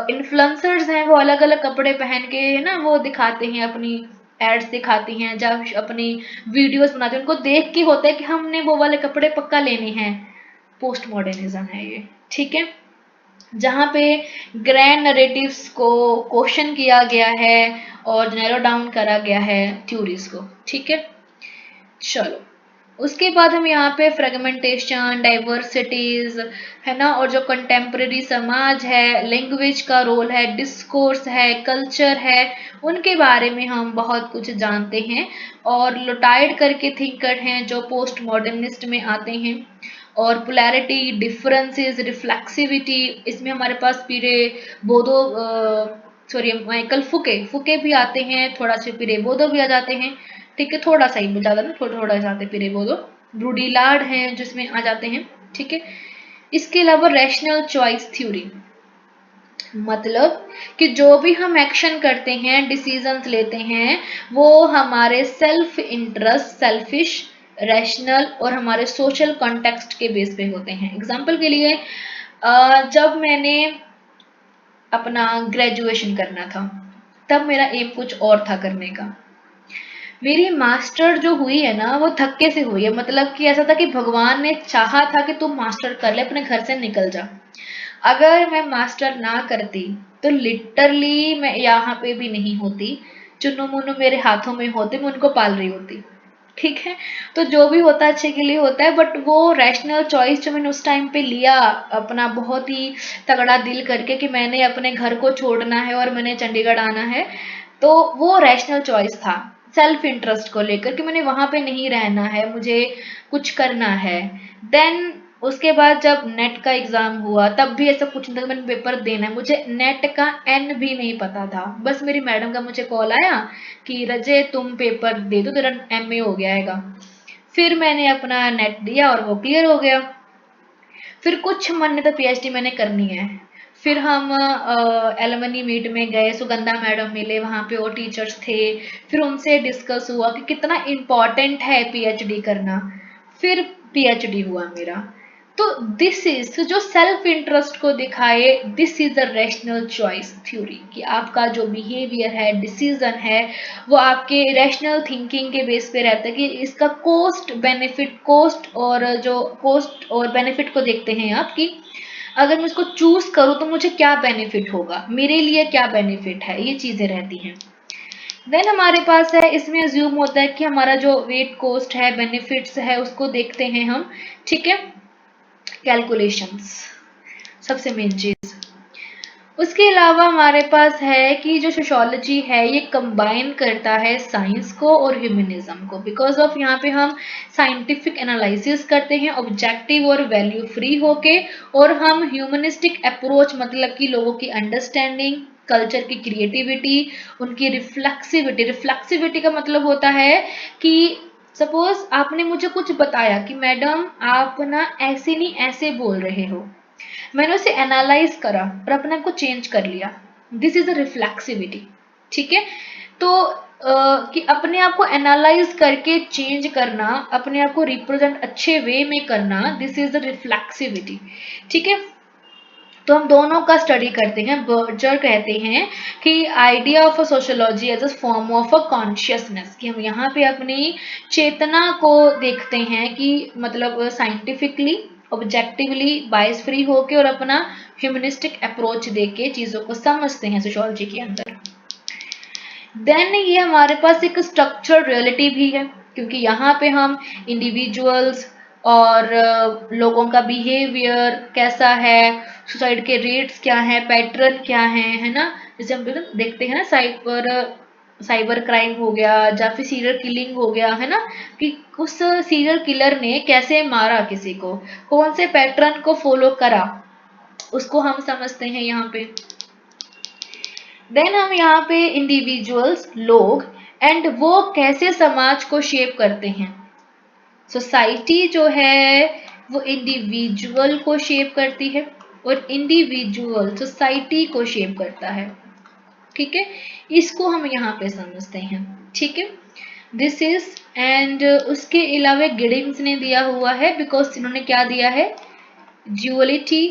इन्फ्लुएंसर्स हैं वो अलग अलग कपड़े पहन के ना वो दिखाते हैं, अपनी एड्स दिखाती हैं, जब अपनी वीडियोस बनाते हैं, उनको देख के होता है कि हमने वो वाले कपड़े पक्का लेने हैं। पोस्ट मॉडर्निज्म है ये। ठीक है। जहाँ पे ग्रैंड नरेटिव्स को क्वेश्चन किया गया है और नैरो डाउन करा गया है थ्योरीज को। ठीक है। चलो, उसके बाद हम यहाँ पे फ्रेगमेंटेशन, डाइवर्सिटीज, है ना, और जो कंटेम्प्रेरी समाज है, लैंग्वेज का रोल है, डिस्कोर्स है, कल्चर है, उनके बारे में हम बहुत कुछ जानते हैं। और लोटाइड करके थिंकर हैं जो पोस्ट मॉडर्निस्ट में आते हैं। और पोलैरिटी, डिफरेंसेस, रिफ्लेक्सिविटी, इसमें हमारे पास पीरे बोधो, सॉरी माइकल फुके, फुके भी आते हैं, थोड़ा से पीरे बोधो भी आ जाते हैं। ठीक है, थोड़ा सा ही, ज्यादा ना, थोड़ा थोड़ा जाते पीरे बोधो, ब्रूडिलार्ड हैं जिसमें आ जाते हैं। ठीक है। इसके अलावा रैशनल चॉइस थ्योरी, मतलब कि जो भी हम एक्शन करते हैं, डिसीजंस लेते हैं, वो हमारे सेल्फ इंटरेस्ट, सेल्फिश, रैशनल और हमारे सोशल कॉन्टेक्स्ट के बेस पे होते हैं। एग्जाम्पल के लिए जब मैंने अपना ग्रेजुएशन करना था, तब मेरा एम कुछ और था करने का। मेरी मास्टर जो हुई है ना वो धक्के से हुई है, मतलब कि ऐसा था कि भगवान ने चाहा था कि तुम मास्टर कर ले, अपने घर से निकल जा। अगर मैं मास्टर ना करती तो लिटरली मैं यहाँ पे भी नहीं होती, चुन्नू मुन्नू मेरे हाथों में होते, मैं उनको पाल रही होती। ठीक है, तो जो भी होता है अच्छे के लिए होता है, बट वो रैशनल चॉइस जो मैंने उस टाइम पे लिया, अपना बहुत ही तगड़ा दिल करके कि मैंने अपने घर को छोड़ना है और मैंने चंडीगढ़ आना है, तो वो रैशनल चॉइस था सेल्फ इंटरेस्ट को लेकर कि मैंने वहां पे नहीं रहना है, मुझे कुछ करना है। देन उसके बाद जब नेट का एग्जाम हुआ तब भी ऐसा कुछ नहीं था, मैंने पेपर देना है, मुझे नेट का एन भी नहीं पता था। बस मेरी मैडम का मुझे कॉल आया कि रजे तुम पेपर दे दो, तेरा एमए हो गया है। फिर मैंने अपना नेट दिया और वो क्लियर हो गया। फिर कुछ मन में तो पीएचडी मैंने करनी है। फिर हम एलुमनी मीट में गए, सुगंधा मैडम मिले, वहाँ पे और टीचर्स थे। फिर उनसे डिस्कस हुआ कि कितना इम्पोर्टेंट है पीएचडी करना। फिर पीएचडी हुआ मेरा। तो दिस इज जो सेल्फ इंटरेस्ट को दिखाए, this is the rational choice theory, कि आपका जो बिहेवियर है, डिसीजन है, वो आपके रैशनल थिंकिंग के बेस पे रहता है कि इसका कॉस्ट बेनिफिट, कॉस्ट और जो कॉस्ट और बेनिफिट को देखते हैं आप कि अगर मैं इसको चूज करूँ तो मुझे क्या बेनिफिट होगा, मेरे लिए क्या बेनिफिट है, ये चीजें रहती हैं। देन हमारे पास है, इसमें अज्यूम होता है कि हमारा जो वेट कॉस्ट है, बेनिफिट्स है, उसको देखते हैं हम। ठीक है, कैलकुलेशंस सबसे मेन चीज। उसके अलावा हमारे पास है कि जो सोशोलॉजी है ये कंबाइन करता है साइंस को और ह्यूमनिज्म को, बिकॉज ऑफ यहाँ पे हम साइंटिफिक एनालिसिस करते हैं ऑब्जेक्टिव और वैल्यू फ्री होके, और हम ह्यूमनिस्टिक अप्रोच, मतलब कि लोगों की अंडरस्टैंडिंग, कल्चर की क्रिएटिविटी, उनकी रिफ्लेक्सिविटी। रिफ्लेक्सिविटी का मतलब होता है कि सपोज आपने मुझे कुछ बताया कि मैडम आप ना ऐसे नहीं ऐसे बोल रहे हो, मैंने उसे एनालाइज करा और अपने आप को चेंज कर लिया, दिस इज अ रिफ्लेक्सिविटी। ठीक है, तो कि अपने आप को एनालाइज करके चेंज करना, अपने आप को रिप्रेजेंट अच्छे वे में करना, दिस इज द रिफ्लेक्सिविटी। ठीक है, तो हम दोनों का स्टडी करते हैं। बर्जर कहते हैं कि idea of a sociology as a form of a consciousness, कि हम यहाँ पे अपनी चेतना को देखते हैं कि मतलब साइंटिफिकली, ऑब्जेक्टिवली, बायस फ्री होके और अपना ह्यूमनिस्टिक अप्रोच देके चीजों को समझते हैं सोशोलॉजी के अंदर। देन ये हमारे पास एक स्ट्रक्चर रियलिटी भी है, क्योंकि यहाँ पे हम इंडिविजुअल्स और लोगों का बिहेवियर कैसा है, सुसाइड के रेट्स क्या है, पैटर्न क्या है ना। जैसे हम देखते हैं ना, साइबर साइबर क्राइम हो गया या फिर सीरियल किलिंग हो गया, है ना, कि उस सीरियल किलर ने कैसे मारा किसी को, कौन से पैटर्न को फॉलो करा, उसको हम समझते हैं यहाँ पे। देन हम यहाँ पे इंडिविजुअल्स, लोग, एंड वो कैसे समाज को शेप करते हैं। सोसाइटी जो है वो इंडिविजुअल को शेप करती है और इंडिविजुअल सोसाइटी को शेप करता है। ठीक है, इसको हम यहाँ पे समझते हैं। ठीक है, दिस इज, एंड उसके अलावा गिडिंग्स ने दिया हुआ है, बिकॉज इन्होंने क्या दिया है, ड्यूअलिटी,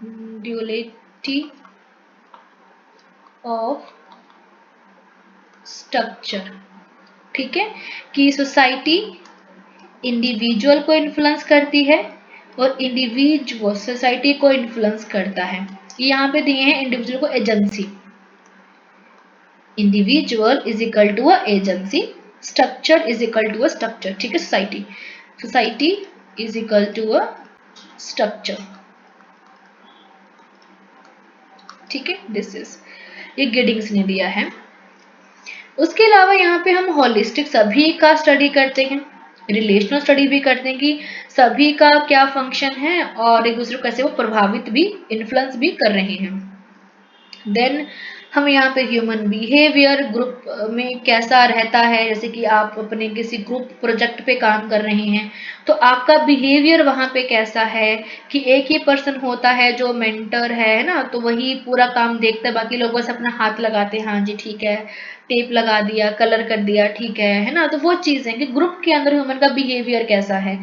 ड्यूअलिटी ऑफ स्ट्रक्चर। ठीक है, कि सोसाइटी इंडिविजुअल को इन्फ्लुएंस करती है और इंडिविजुअल सोसाइटी को इन्फ्लुएंस करता है। यहाँ पे दिए हैं इंडिविजुअल को agency, individual is equal to a agency, structure is equal to a structure. ठीक है, society, society is equal to a structure. ठीक है, दिस इज, ये गिडिंग्स ने दिया है। उसके अलावा यहाँ पे हम होलिस्टिक सभी का स्टडी करते हैं, रिलेशनल स्टडी भी करते हैं कि सभी का क्या फंक्शन है और एक दूसरे को कैसे वो प्रभावित भी, इन्फ्लुएंस भी कर रहे हैं। देन हम यहाँ पे ह्यूमन बिहेवियर ग्रुप में कैसा रहता है, जैसे कि आप अपने किसी ग्रुप प्रोजेक्ट पे काम कर रहे हैं तो आपका बिहेवियर वहाँ पे कैसा है, कि एक ही पर्सन होता है जो मेंटर है ना, तो वही पूरा काम देखता है, बाकी लोग बस अपना हाथ लगाते हैं, हाँ जी ठीक है, टेप लगा दिया, कलर कर दिया, ठीक है ना। तो वो चीज़ है कि ग्रुप के अंदर ह्यूमन का बिहेवियर कैसा है,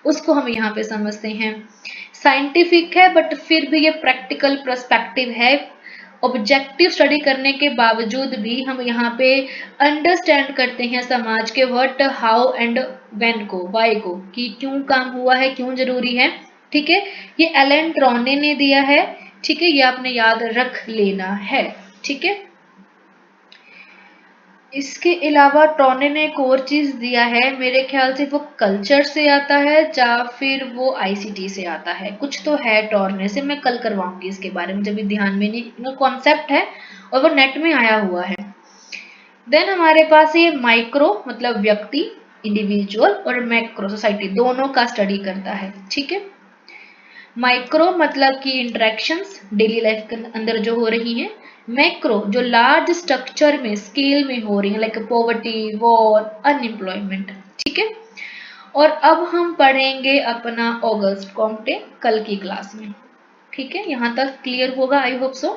उसको हम यहाँ पे समझते हैं। साइंटिफिक है बट फिर भी ये प्रैक्टिकल पर्सपेक्टिव है, ऑब्जेक्टिव स्टडी करने के बावजूद भी हम यहाँ पे अंडरस्टैंड करते हैं समाज के व्हाट, हाउ एंड व्हेन को, वाई को, कि क्यों काम हुआ है, क्यों जरूरी है। ठीक है, ये एलन ट्रॉने ने दिया है। ठीक है, ये आपने याद रख लेना है। ठीक है, इसके अलावा ट्रॉने ने एक और चीज दिया है, मेरे ख्याल से वो कल्चर से आता है या फिर वो आईसीटी से आता है, कुछ तो है ट्रॉने से, मैं कल करवाऊंगी इसके बारे में, जब भी ध्यान में नहीं, कॉन्सेप्ट है और वो नेट में आया हुआ है। देन हमारे पास ये माइक्रो मतलब व्यक्ति, इंडिविजुअल, और मैक्रो सोसाइटी, दोनों का स्टडी करता है। ठीक है, माइक्रो मतलब कि इंटरेक्शंस डेली लाइफ के अंदर जो हो रही हैं, मैक्रो जो लार्ज स्ट्रक्चर में, स्केल में हो रही है, लाइक पॉवर्टी, वॉर, अनएम्प्लॉयमेंट। ठीक है, और अब हम पढ़ेंगे अपना ऑगस्ट कॉम्टे कल की क्लास में। ठीक है, यहाँ तक क्लियर होगा, आई होप सो।